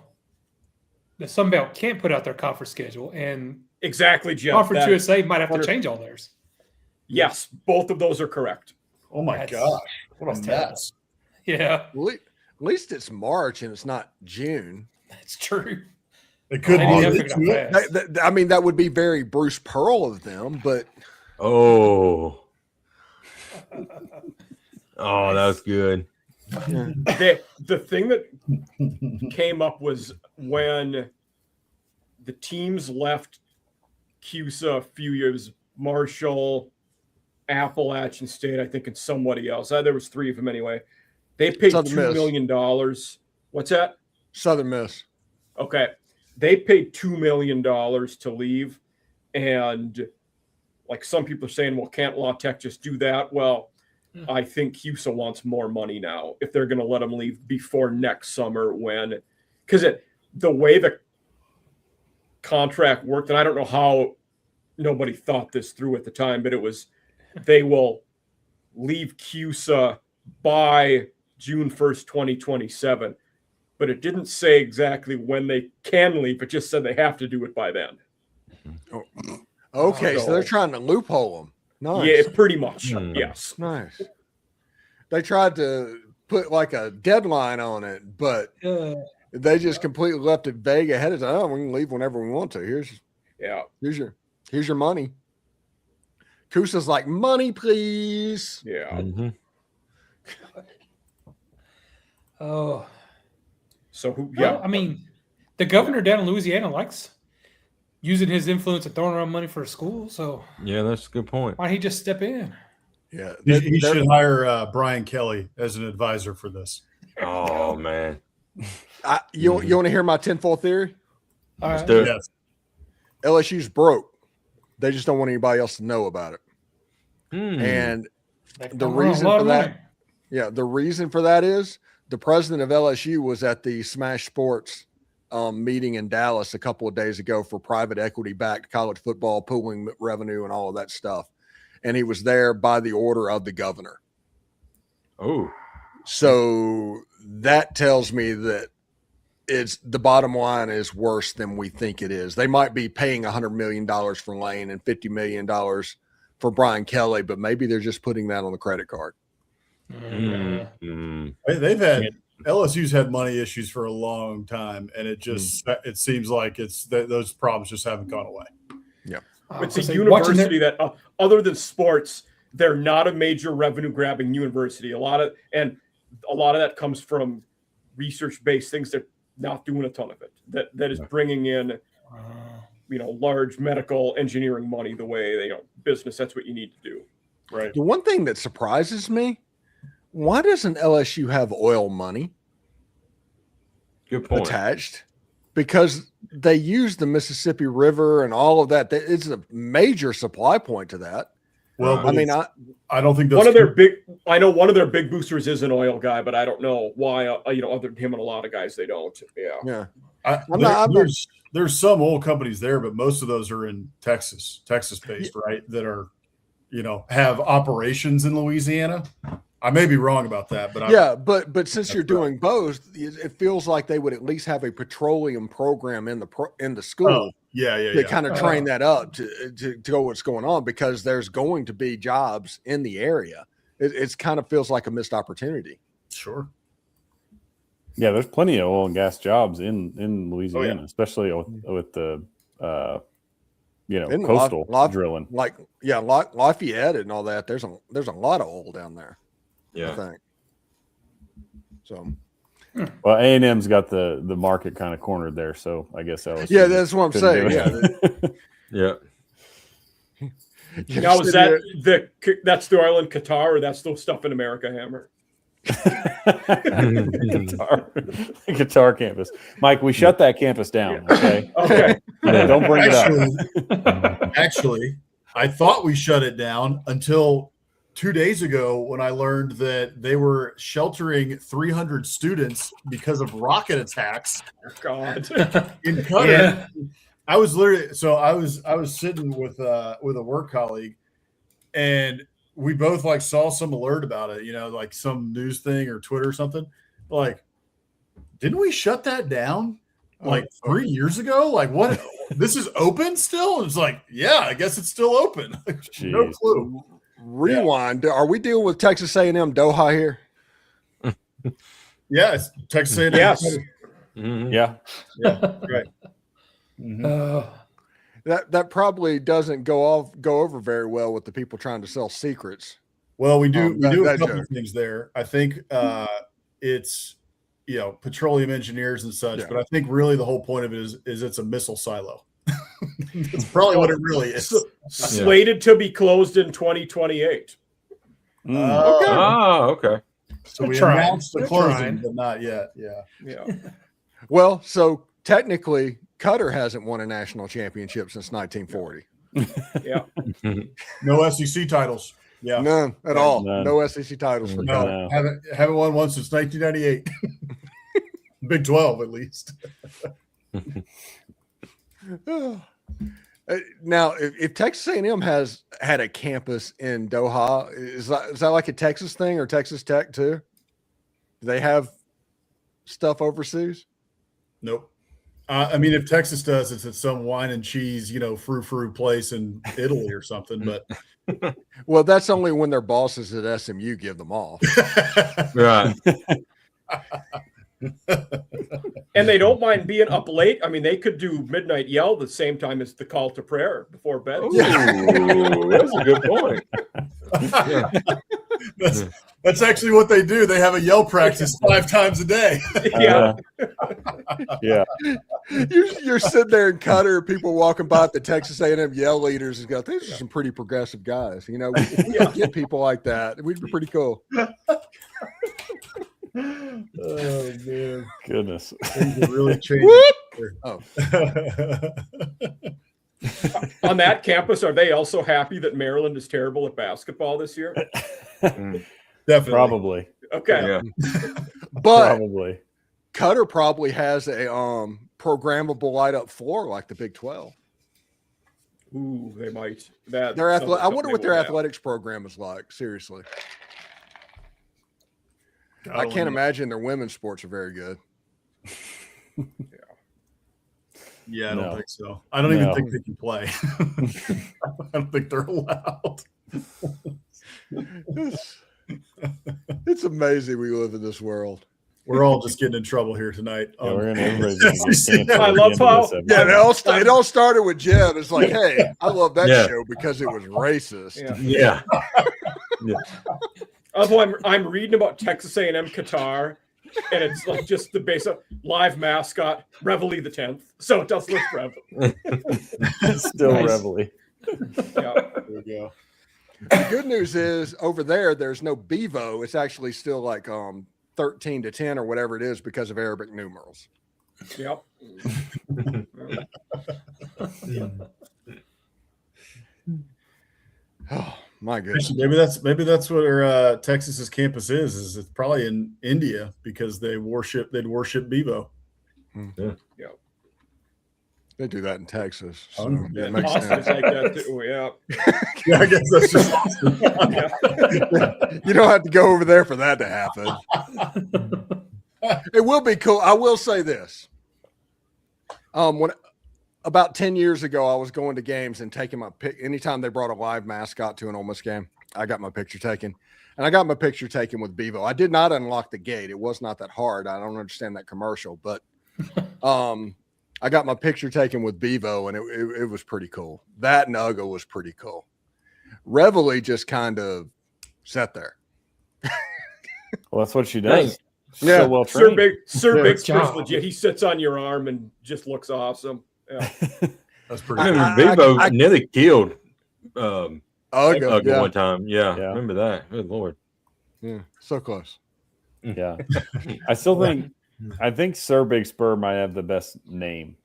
the Sun Belt can't put out their conference schedule, and Exactly, Jeff. Conference That- USA might have to change all theirs. Yes, both of those are correct. Oh my That's- gosh. What a that's terrible. mess. Yeah, At least it's March and it's not June. that's true. They could They be need to this figure it out week. fast. I mean, that would be very Bruce Pearl of them, but Oh. Oh, that was good. The thing that came up was when the teams left CUSA a few years, Marshall, Appalachian State, I think, and somebody else. There was three of them anyway. They paid Southern $2 Miss. million. What's that? Southern Miss. Okay. They paid $2 million to leave. And like some people are saying, well, can't La Tech just do that? Well, I think CUSA wants more money now if they're going to let them leave before next summer because the way the contract worked, and I don't know how nobody thought this through at the time, but it was they will leave CUSA by June 1st, 2027. But it didn't say exactly when they can leave. It just said they have to do it by then. Okay, so they're trying to loophole them. Nice. Yeah, pretty much. Hmm. Yes. Nice. They tried to put like a deadline on it, but they just completely left it vague ahead of time. Oh, we can leave whenever we want to. Here's your money. Kusa's like, money, please. Yeah. Mhm. Oh, So who? yeah. Yeah. I mean, the governor down in Louisiana likes using his influence and throwing around money for a school. So Yeah, that's a good point. why don't he just step in? Yeah. He should hire Brian Kelly as an advisor for this. Oh man. You want to hear my tinfoil theory? All Let's right. do it. Yes. LSU's broke. They just don't want anybody else to know about it. Hmm. And They've the come around a reason lot for of that, money. yeah, the reason for that is the president of LSU was at the Smash Sports meeting in Dallas a couple of days ago for private equity backed college football pooling revenue and all of that stuff. And he was there by the order of the governor. Oh. So that tells me that it's the bottom line is worse than we think it is. They might be paying $100 million for Lane and $50 million for Brian Kelly, but maybe they're just putting that on the credit card. Mm. They've had LSU's had money issues for a long time, and it just it seems like it's those problems just haven't gone away. It's a university that, other than sports, they're not a major revenue grabbing university. A lot of that comes from research based things. They're not doing a ton of it. That is bringing in, large medical engineering money the way business. That's what you need to do, right? The one thing that surprises me, why doesn't LSU have oil money Good point. attached? Because they use the Mississippi River and all of that. It's a major supply point to that. Well, I mean, I don't think One of their big boosters is an oil guy, but I don't know why. Other than him and a lot of guys, they don't. Yeah. there's some oil companies there, but most of those are in Texas based, right? That are have operations in Louisiana. I may be wrong about that, but but since you're doing both, it feels like they would at least have a petroleum program in the school. To kind of train that up to go what's going on, because there's going to be jobs in the area. It's kind of feels like a missed opportunity. Sure. Yeah, there's plenty of oil and gas jobs in Louisiana, especially with the coastal drilling. Lafayette and all that. There's a lot of oil down there. Yeah. I think. So. Well, A&M's got the market kind of cornered there, so I guess that was that's what I'm saying. Yeah. Now is that's the oil in Qatar, or that's the stuff in America, Hammer? Guitar campus. Mike, we shut that campus down. Okay. Okay. Don't bring it up. Actually, I thought we shut it down until 2 days ago when I learned that they were sheltering 300 students because of rocket attacks. God. In Qatar. Yeah. I was sitting with a work colleague, and we both saw some alert about it, like some news thing or Twitter or something. Like, didn't we shut that down 3 years ago? Like, what? This is open still? It's like, yeah, I guess it's still open. No clue. Rewind. Yeah. Are we dealing with Texas A&M Doha here? Yeah, it's Texas A&M. Yes. Mm-hmm. Yeah. Right. Mm-hmm. That probably doesn't go over very well with the people trying to sell secrets. Well, we do a couple joke. of things there. I think it's petroleum engineers and such, but I think really the whole point of it is it's a missile silo. That's probably what it really is. Slated to be closed in 2028. Okay. So we announced the closing, but not yet. Yeah. Well, so technically, Qatar hasn't won a national championship since 1940. Yeah. No SEC titles. Yeah. None at all. None. No SEC titles for Qatar. No. Haven't won one since 1998. Big 12 at least. Now, if Texas A&M has had a campus in Doha, is that like a Texas thing or Texas Tech too? Do they have stuff overseas? Nope. I mean, if Texas does, it's at some wine and cheese, frou-frou place in Italy or something. But well, that's only when their bosses at SMU give them off. Right. And they don't mind being up late. I mean, they could do midnight yell the same time as the call to prayer before bed. Ooh, that's a good point. Yeah. That's actually what they do. They have a yell practice 5 times a day. Yeah. Yeah. You're sitting there in Qatar, people walking by at the Texas A&M yell leaders and go, these are some pretty progressive guys. We could get people like that. We'd be pretty cool. Oh man, Goodness. things have really changed. Oh. On that campus, are they also happy that Maryland is terrible at basketball this year? Definitely. Probably. Okay. Yeah. But Probably. Qatar probably has a programmable light up floor like the Big 12. Ooh, they might. I wonder what their athletics program is like. Seriously. I can't imagine their women's sports are very good. Yeah, I don't think so. I don't even think they can play. I don't think they're allowed. It's amazing we live in this world. We're all just getting in trouble here tonight. Yeah, everybody's gonna get canceled I at love the end of how- this Yeah, episode. it all started with Jeb. It's like, hey, I love that show because it was racist. Yeah. Yeah. Although I'm reading about Texas A&M Qatar, and it's like just the basic live mascot, Reveille the 10th. So it does look Reveille. Still Nice. Reveille. Yeah. There we go. The good news is over there's no Bevo. It's actually still like 13 to 10 or whatever it is because of Arabic numerals. Yep. Oh my goodness. Actually, maybe that's what Texas's campus is it's probably in India because they'd worship Bevo. They do that in Texas. So Oh, yeah, it And makes Austin's sense. like that too. Yeah. Yeah, I guess that's just awesome. You don't have to go over there for that to happen. It will be cool. I will say this. When about 10 years ago, I was going to games and taking my pic. Anytime they brought a live mascot to an Ole Miss game, I got my picture taken. And I got my picture taken with Bevo. I did not unlock the gate. It was not that hard. I don't understand that commercial, but I got my picture taken with Bevo, and it was pretty cool. That and Ugo was pretty cool. Reveille just kind of sat there. Well, that's what she does. She's Yeah. so well Sir trained. Big's job. pretty legit. He sits on your arm and just looks awesome. Yeah. That's pretty I cool. remember Bevo I- nearly killed Ugo, Ugo one time. Yeah, Yeah. remember that. Good Lord. yeah, so close. Yeah. I still think Sir Big Spur might have the best name.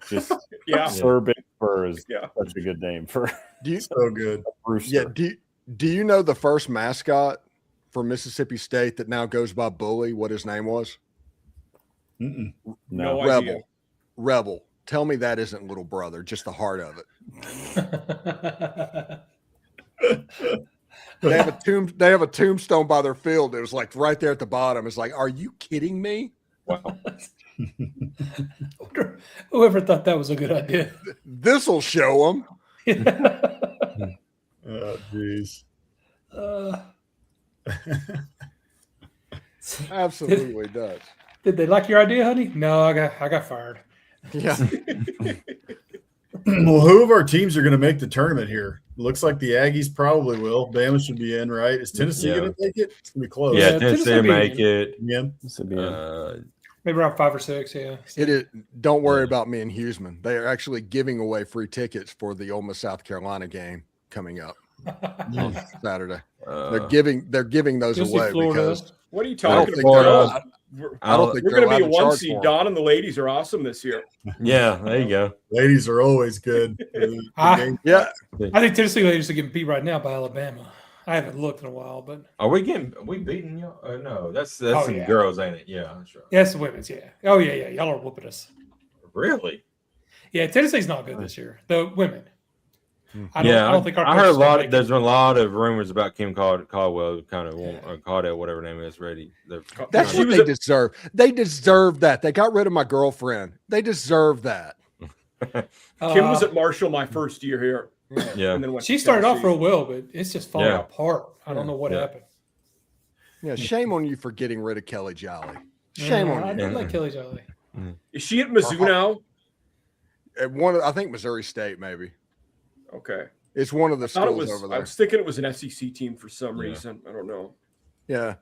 Just Yeah. Sir Big Spur is Yeah. such a good name for Do you? So good. a rooster. Yeah. Do you know the first mascot for Mississippi State that now goes by Bully? What his name was? Mm-mm. No. No idea. Rebel. Tell me that isn't little brother. Just the heart of it. They have a tombstone by their field. It was like right there at the bottom. It's like, are you kidding me? Whoever thought that was a good idea. This'll show them. Oh, jeez. Absolutely does. Did they like your idea, honey? No, I got fired. Yeah. Well, who of our teams are going to make the tournament here? Looks like the Aggies probably will. Bama should be in, right? Is Tennessee Yeah. going to take it? It's going to be close. Yeah, Yeah, Tennessee Tennessee make beat it. Yeah. This would be a- Maybe around 5 or 6. Yeah. It is. Don't worry about me and Huseman. They are actually giving away free tickets for the Ole Miss South Carolina game coming up on Saturday. They're giving those Tennessee, away Florida. because What are you I don't talking think about? they're. We're, I don't think we're they're going to be allowed a to one charge seed. for 'em. Don and the ladies are awesome this year. Yeah, there you go. Ladies are always good. Yeah, I think Tennessee ladies are getting beat right now by Alabama. I haven't looked in a while, but Are we beating y'all? No, that's Oh, some yeah. girls, ain't it? Yeah, that's right. yeah, it's the women's. Yeah. Oh yeah. Y'all are whooping us. Really? Yeah, Tennessee's not good this year. The women. I Yeah, don't think our I coach heard is a gonna lot. make it. There's a lot of rumors about Kim Caldwell, kind of Caldwell, whatever her name is, ready. that's She what was they a- deserve. They deserve that. They got rid of my girlfriend. They deserve that. Kim was at Marshall my first year here. Yeah, And then went She to started off Tennessee. real well, but it's just falling Yeah. apart. I don't know what Yeah. happened. Yeah, shame on you for getting rid of Kelly Jolly. Shame I on you. did like Kelly Jolly. Is she at Mizzou now? I think Missouri State maybe. Okay. It's one of the I thought it schools was. over I there. was thinking it was an SEC team for some Yeah. reason. I don't know. Yeah,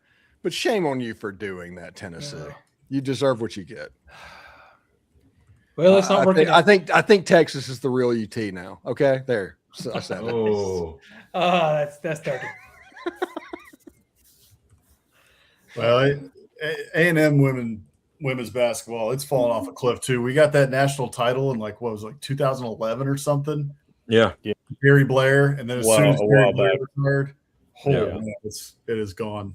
but shame on you for doing that, Tennessee. Yeah. You deserve what you get. Well, it's not working. I think Texas is the real UT now. Okay, there. So I said it. Oh, That's dirty. Well, A&M women's basketball, it's fallen off a cliff too. We got that national title in like 2011 or something. yeah. Barry Blair, and then as Wow, soon as a Barry while Blair back. retired, Yeah. man, it is gone.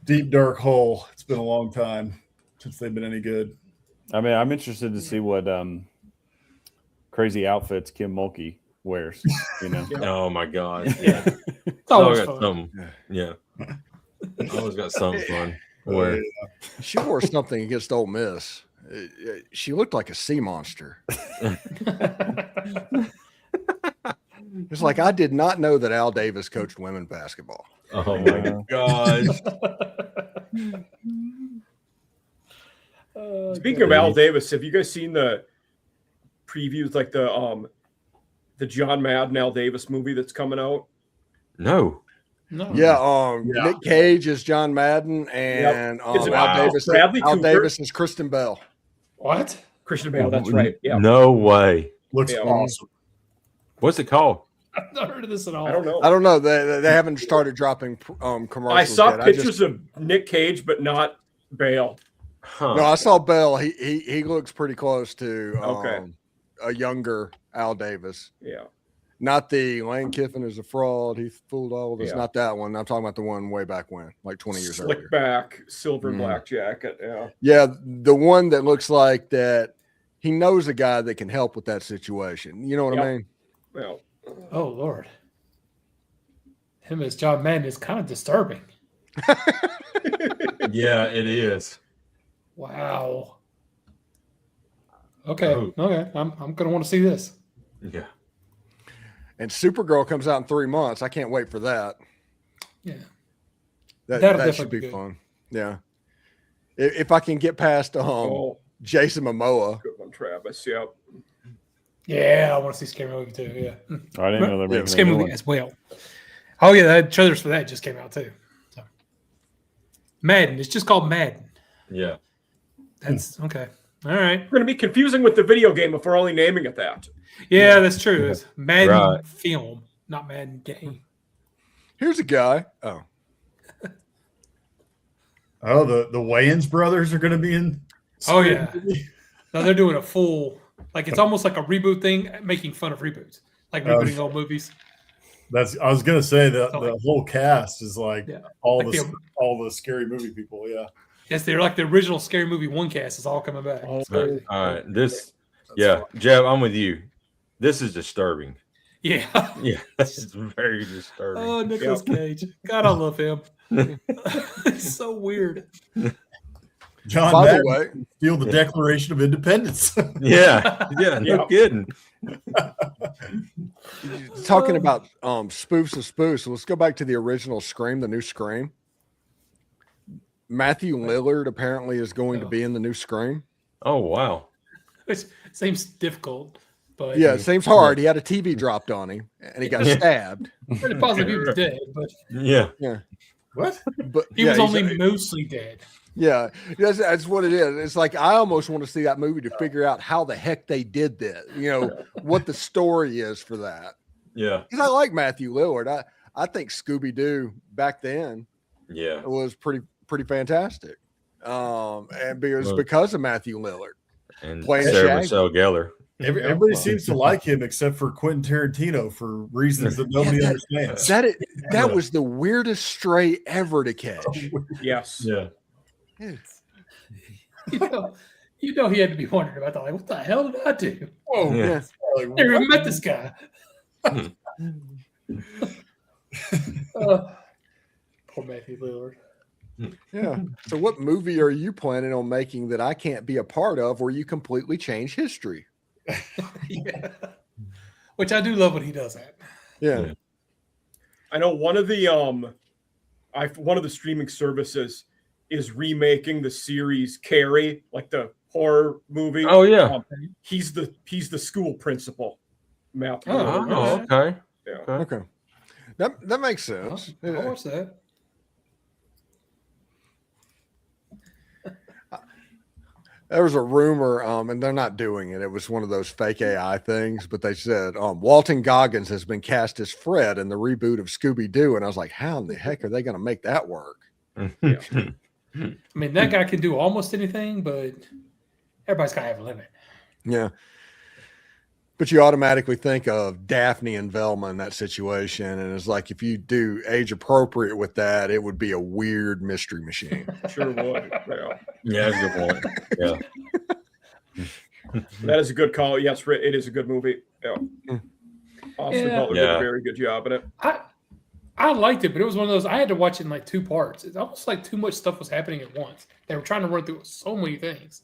Deep dark hole. It's been a long time since they've been any good. I mean, I'm interested to see what crazy outfits Kim Mulkey wears. You know, Oh my God. Yeah. Yeah. It's always got fun. something. Yeah. Always got something fun. Where She wore something against Ole Miss. She looked like a sea monster. It's like I did not know that Al Davis coached women basketball. oh my gosh. Speaking of Al Davis, have you guys seen the previews, like the John Madden Al Davis movie that's coming out? No. No. Yeah, Yeah. Nick Cage is John Madden, and Is it Al Davis. Bradley Al Cooper? Davis is Kristen Bell. What? Christian Bale, that's right. Yeah. No way. Looks Yeah. awesome. What's it called? I've not heard of this at all. I don't know. I don't know. They haven't started dropping commercials. I saw yet. pictures of Nick Cage, but not Bale. Huh. No, I saw Bell. He looks pretty close to Okay. a younger Al Davis. Yeah. Not the Lane Kiffin is a fraud. He fooled all of us. Yeah. Not that one. I'm talking about the one way back when, like 20 years earlier. Slick back, silver and Mm. black jacket. Yeah. Yeah, the one that looks like that he knows a guy that can help with that situation. You know what I mean? Well, Oh Lord, him as John Madden is kind of disturbing. Yeah, it is. Wow. Okay. Oh. Okay. I'm gonna want to see this. Yeah. And Supergirl comes out in 3 months. I can't wait for that. Yeah. That That'll should definitely be be good. fun. Yeah. If I can get past Jason Momoa. good one, Travis. Yep. Yeah, I want to see Scary Movie too. Yeah. I didn't know they're making Scary a new Movie one. as well. Oh yeah, the trailers for that just came out too. So. Madden. It's just called Madden. Yeah. That's okay. All right. We're going to be confusing with the video game if we're only naming it that. Yeah, that's true. It's Madden Right. film, not Madden game. Here's a guy. Oh. Oh, the Wayans brothers are going to be in. Oh yeah. No, they're doing a full, like it's almost like a reboot thing, making fun of reboots, like rebooting old movies. I was going to say that So, the like- whole cast is like Yeah. all Like the scary movie people. Yeah. Yes, they're like the original Scary Movie 1 cast is all coming back. It's All crazy. right. Jeb, I'm with you. This is disturbing. Yeah. Yeah, this is very disturbing. Oh, Nicolas Cage. God, I love him. It's so weird. John By Madden the way, steal the Declaration of Independence. Yeah, no Yep. kidding. talking about spoofs of spoofs, let's go back to the original Scream, the new Scream. Matthew Lillard apparently is going to be in the new Scream. Oh wow. Which seems difficult, but Yeah, it seems hard. He had a TV dropped on him and he got Yeah. stabbed. pretty positive he was dead, but Yeah. What? But he yeah, was he's- only mostly dead. yeah, that's what it is. It's like I almost want to see that movie to figure out how the heck they did that. You know what the story is for that. Yeah. Because I like Matthew Lillard. I think Scooby Doo back then Yeah. was pretty fantastic. And Well- because of Matthew Lillard. And Playing Sarah Shaggy. Michelle Gellar. Everybody seems to like him except for Quentin Tarantino for reasons that nobody understands. That was the weirdest stray ever to catch. Yes. Yeah. You know he had to be wondering about that. Like, what the hell did I do? Whoa. Yeah. Like, Never even met this guy. Poor Matthew Lillard. Yeah. So what movie are you planning on making that I can't be a part of where you completely change history? Yeah. Which I do love when he does that. Yeah. I know one of the streaming services is remaking the series Carrie, like the horror movie. Oh yeah. He's the school principal. Matthew. Oh, Lillard. Oh, okay. Yeah. Okay. That makes sense. I'll watch that. There was a rumor, and they're not doing it. It was one of those fake AI things, but they said Walton Goggins has been cast as Fred in the reboot of Scooby Doo, and I was like, how in the heck are they going to make that work? I mean, that guy can do almost anything, but everybody's got to have a limit. Yeah. But you automatically think of Daphne and Velma in that situation, and it's like if you do age appropriate with that, it would be a weird mystery machine. Sure would. Yeah. Yeah, that's a good point. Yeah. That is a good call. Yes, it is a good movie. Yeah. Austin Yeah. Butler did a very good job in it. I liked it, but it was one of those I had to watch it in like 2 parts. It's almost like too much stuff was happening at once. They were trying to run through so many things.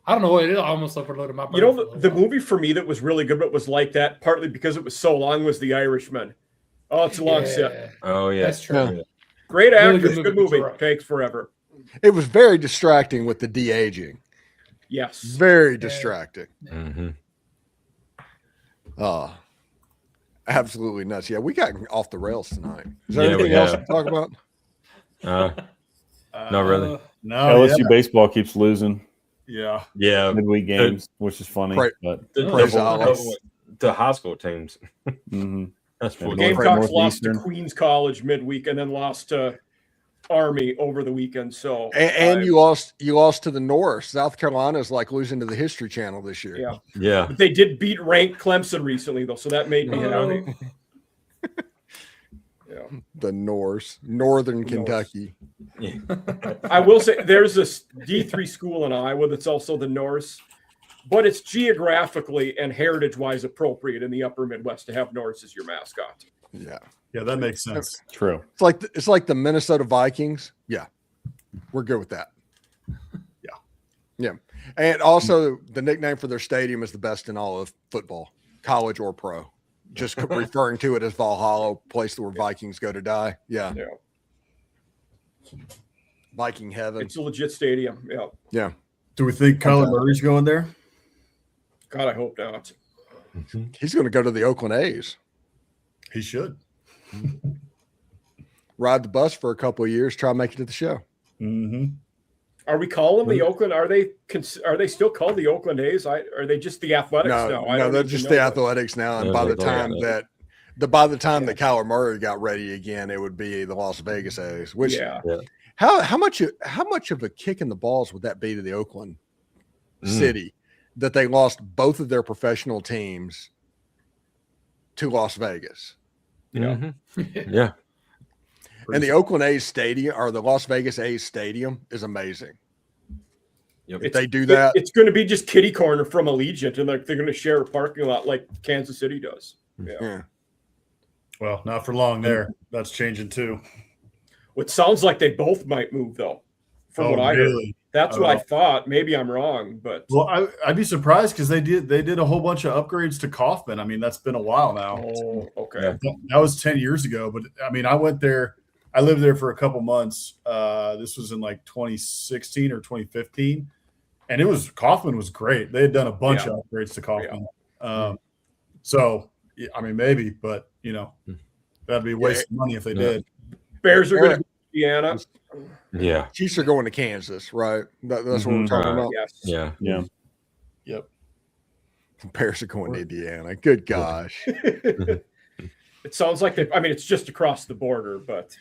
I don't know what it is. I almost overloaded my brain. You know, for a little the while. movie for me that was really good, but was like that partly because it was so long, was The Irishman. Oh, it's a long set. Oh yeah. That's true. Yeah. Great Really actors, good good movie, movie. right. Takes forever. It was very distracting with the de-aging. Yes. Very distracting. Mm-hmm. Oh, absolutely nuts. Yeah, we got off the rails tonight. Is there Yeah, we anything else have. to talk about? Not really. No, LSU baseball keeps losing yeah. Yeah. midweek games, which is funny. Pray- But The, Praise the- Allah. the high school teams. mhm. That's what North- Gamecocks lost to Northeastern. Queens College midweek and then lost to Army over the weekend. So And you lost to the North. South Carolina is like losing to the History Channel this year. yeah. Yeah. But they did beat ranked Clemson recently though, so that made me Oh. happy. Yeah. The Northern North. Kentucky. I will say there's this D3 school in Iowa that's also the Norse, but it's geographically and heritage-wise appropriate in the upper Midwest to have Norse as your mascot. Yeah. Yeah, that makes sense. True. It's like the Minnesota Vikings. Yeah. We're good with that. Yeah. Yeah. And also the nickname for their stadium is the best in all of football, college or pro. Just referring to it as Valhalla, place where Vikings go to die. Yeah. Yeah. Viking heaven. It's a legit stadium. Yeah. Yeah. Do we think Kyler Murray's going there? God, I hope not. He's going to go to the Oakland A's. He should. Ride the bus for a couple of years, try to make it to the show. Mm-hmm. Are we calling the Oakland? Are they still called the Oakland A's? Are they just the Athletics now? No, they're just the Athletics now. And by the time that Kyler Murray got ready again, it would be the Las Vegas A's. Which how much of a kick in the balls would that be to the Oakland city that they lost both of their professional teams to Las Vegas? Yeah. Yeah. And the Oakland A's stadium or the Las Vegas A's stadium is amazing. Yep. If they do that, it's going to be just kitty corner from Allegiant, and they're going to share a parking lot like Kansas City does. yeah. Well, not for long there. That's changing too. It sounds like they both might move, though, from what I heard. That's what I thought. Maybe I'm wrong, but I'd be surprised because they did a whole bunch of upgrades to Kauffman. I mean, that's been a while now. Oh, okay. That was 10 years ago. But I mean, I went there. I lived there for a couple months. This was in like 2016 or 2015, and Kauffman was great. They had done a bunch of upgrades to Kauffman. So I mean, maybe, but that'd be a waste of money if they did. Bears are going to be Indiana. Yeah. Chiefs are going to Kansas, right? That's what we're talking about. Yes. Yeah. Yeah. Yep. Bears are going to Indiana. Good gosh. It sounds like it's just across the border, but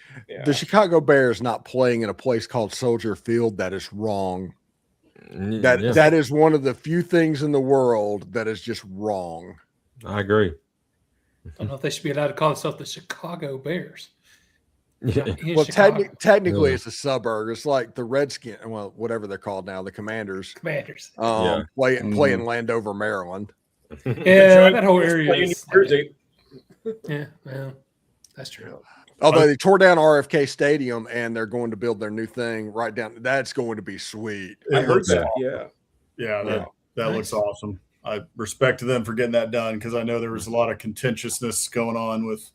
The Chicago Bears not playing in a place called Soldier Field, that is wrong. That is one of the few things in the world that is just wrong. I agree. I don't know if they should be allowed to call themselves the Chicago Bears. Yeah. Well, technically, it's a suburb. It's like the Redskins, well, whatever they're called now, the Commanders. Commanders. Playing Landover, Maryland. Yeah, that whole area Playing is. New Jersey. Yeah, well, that's true. Although they tore down RFK Stadium and they're going to build their new thing right down. That's going to be sweet. I heard that. Awesome. Yeah, that looks awesome. I respect them for getting that done because I know there was a lot of contentiousness going on with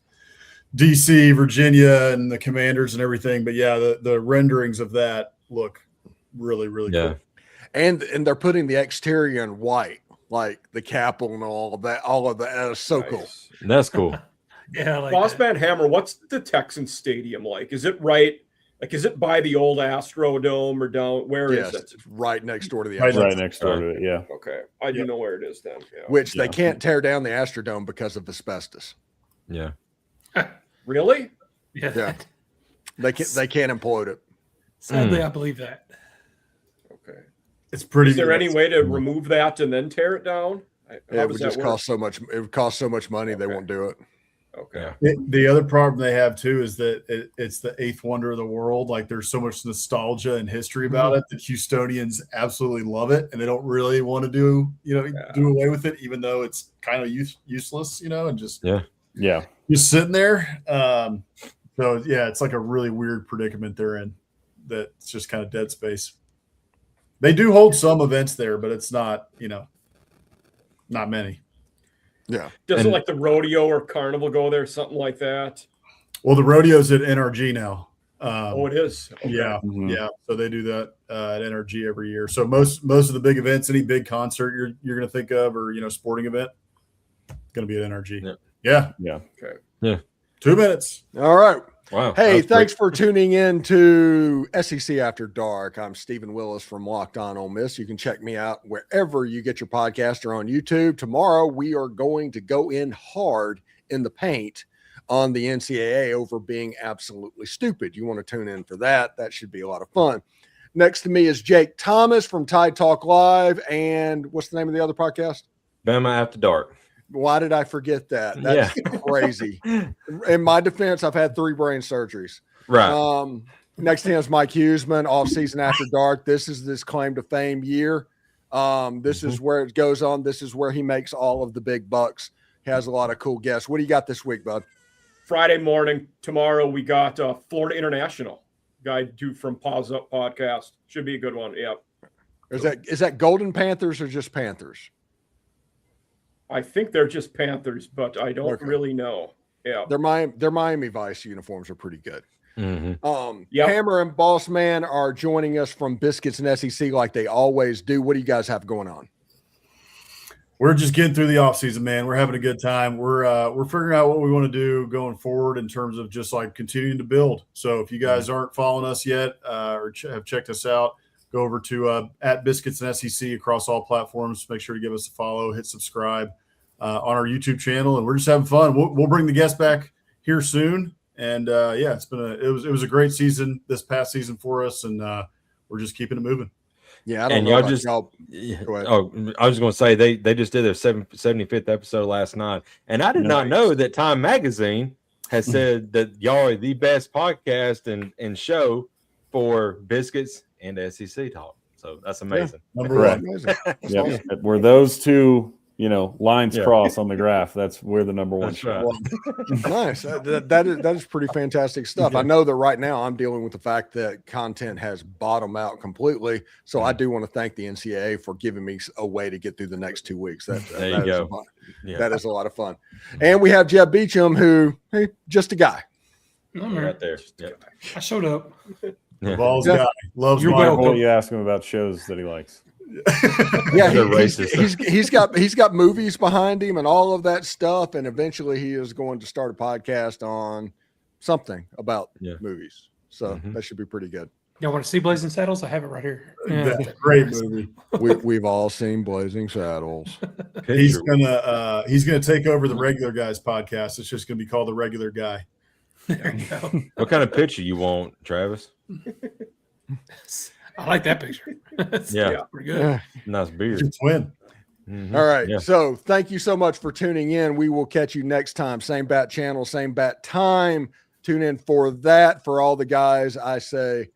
DC, Virginia, and the Commanders and everything. But yeah, the renderings of that look really, really cool. And they're putting the exterior in white, like the capel and all of that. All of that is so cool. That's cool. Yeah, like Bossman Hammer, what's the Texans stadium like? Is it right? Like, is it by the old Astrodome or down? Where is it? It's right next door to the Right next door to it. Yeah. Okay, I do know where it is then. Yeah. Which they can't tear down the Astrodome because of asbestos. Yeah. Really? Yeah. They can't implode it. Sadly, I believe that. Okay. It's pretty. Is there any way to remove that and then tear it down? It would just cost so much. It would cost so much money. They won't do it. Okay. The other problem they have too is that it's the eighth wonder of the world. Like there's so much nostalgia and history about it that Houstonians absolutely love it, and they don't really want to do away with it, even though it's kind of useless, and just just sitting there. So yeah, it's like a really weird predicament they're in. That's just kind of dead space. They do hold some events there, but it's not not many. Yeah. Doesn't like the rodeo or carnival go there, something like that? Well, the rodeo's at NRG now. It is. Okay. Yeah. Yeah. So they do that at NRG every year. So most of the big events, any big concert you're going to think of, or sporting event, going to be at NRG. Yeah. Okay. Yeah. 2 minutes. All right. Wow. Hey, thanks for tuning in to SEC After Dark. I'm Stephen Willis from Locked On Ole Miss. You can check me out wherever you get your podcast or on YouTube. Tomorrow, we are going to go in hard in the paint on the NCAA over being absolutely stupid. You want to tune in for that. That should be a lot of fun. Next to me is Jake Thomas from Tide Talk Live. And what's the name of the other podcast? Bama After Dark. Why did I forget that? That's crazy. In my defense, I've had 3 brain surgeries. Right. Next to him is Mike Huseman, Off Season After Dark. This is this claim to fame year. This is where it goes on. This is where he makes all of the big bucks. He has a lot of cool guests. What do you got this week, bud? Friday morning, tomorrow, we got Florida International guy from Pause Up podcast. Should be a good one. Yeah. Is that Golden Panthers or just Panthers? I think they're just Panthers, but I don't really know. Yeah. Their Miami Vice uniforms are pretty good. Yep. Hammer and Boss Man are joining us from Biscuits and SEC like they always do. What do you guys have going on? We're just getting through the offseason, man. We're having a good time. We're figuring out what we want to do going forward in terms of just like continuing to build. So if you guys aren't following us yet or have checked us out, go over to at Biscuits and SEC across all platforms. Make sure to give us a follow, hit subscribe on our YouTube channel, and we're just having fun. We'll bring the guests back here soon. And yeah, it was a great season this past season for us, and we're just keeping it moving. Yeah, I don't know. I was going to say they just did their 75th episode last night, and I did not know that Time Magazine has said that y'all are the best podcast and show for Biscuits and SEC talk. So that's amazing. Yeah, number one. Yep. Where those two, lines cross on the graph, we're the number one show. Right. Nice. That is pretty fantastic stuff. I know that right now I'm dealing with the fact that content has bottomed out completely. So I do want to thank the NCAA for giving me a way to get through the next 2 weeks. That is a lot of fun. And we have Jeb Beecham, who just a guy. Right there. Yep. I showed up. Balls guy. Loves You're my welcome. You ask him about shows that he likes. Yeah, he's got movies behind him and all of that stuff, and eventually he is going to start a podcast on something about movies. So that should be pretty good. Y'all want to see Blazing Saddles? I have it right here. That's a great movie. We've all seen Blazing Saddles. He's gonna take over the Regular Guys podcast. It's just gonna be called The Regular Guy. There you go. What kind of picture you want, Travis? I like that picture. Yeah. Pretty good. Nice beard. Your twin. All right. Yeah. So thank you so much for tuning in. We will catch you next time. Same bat channel, same bat time. Tune in for that. For all the guys, I say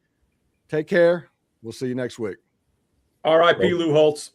take care. We'll see you next week. R.I.P. Lou Holtz.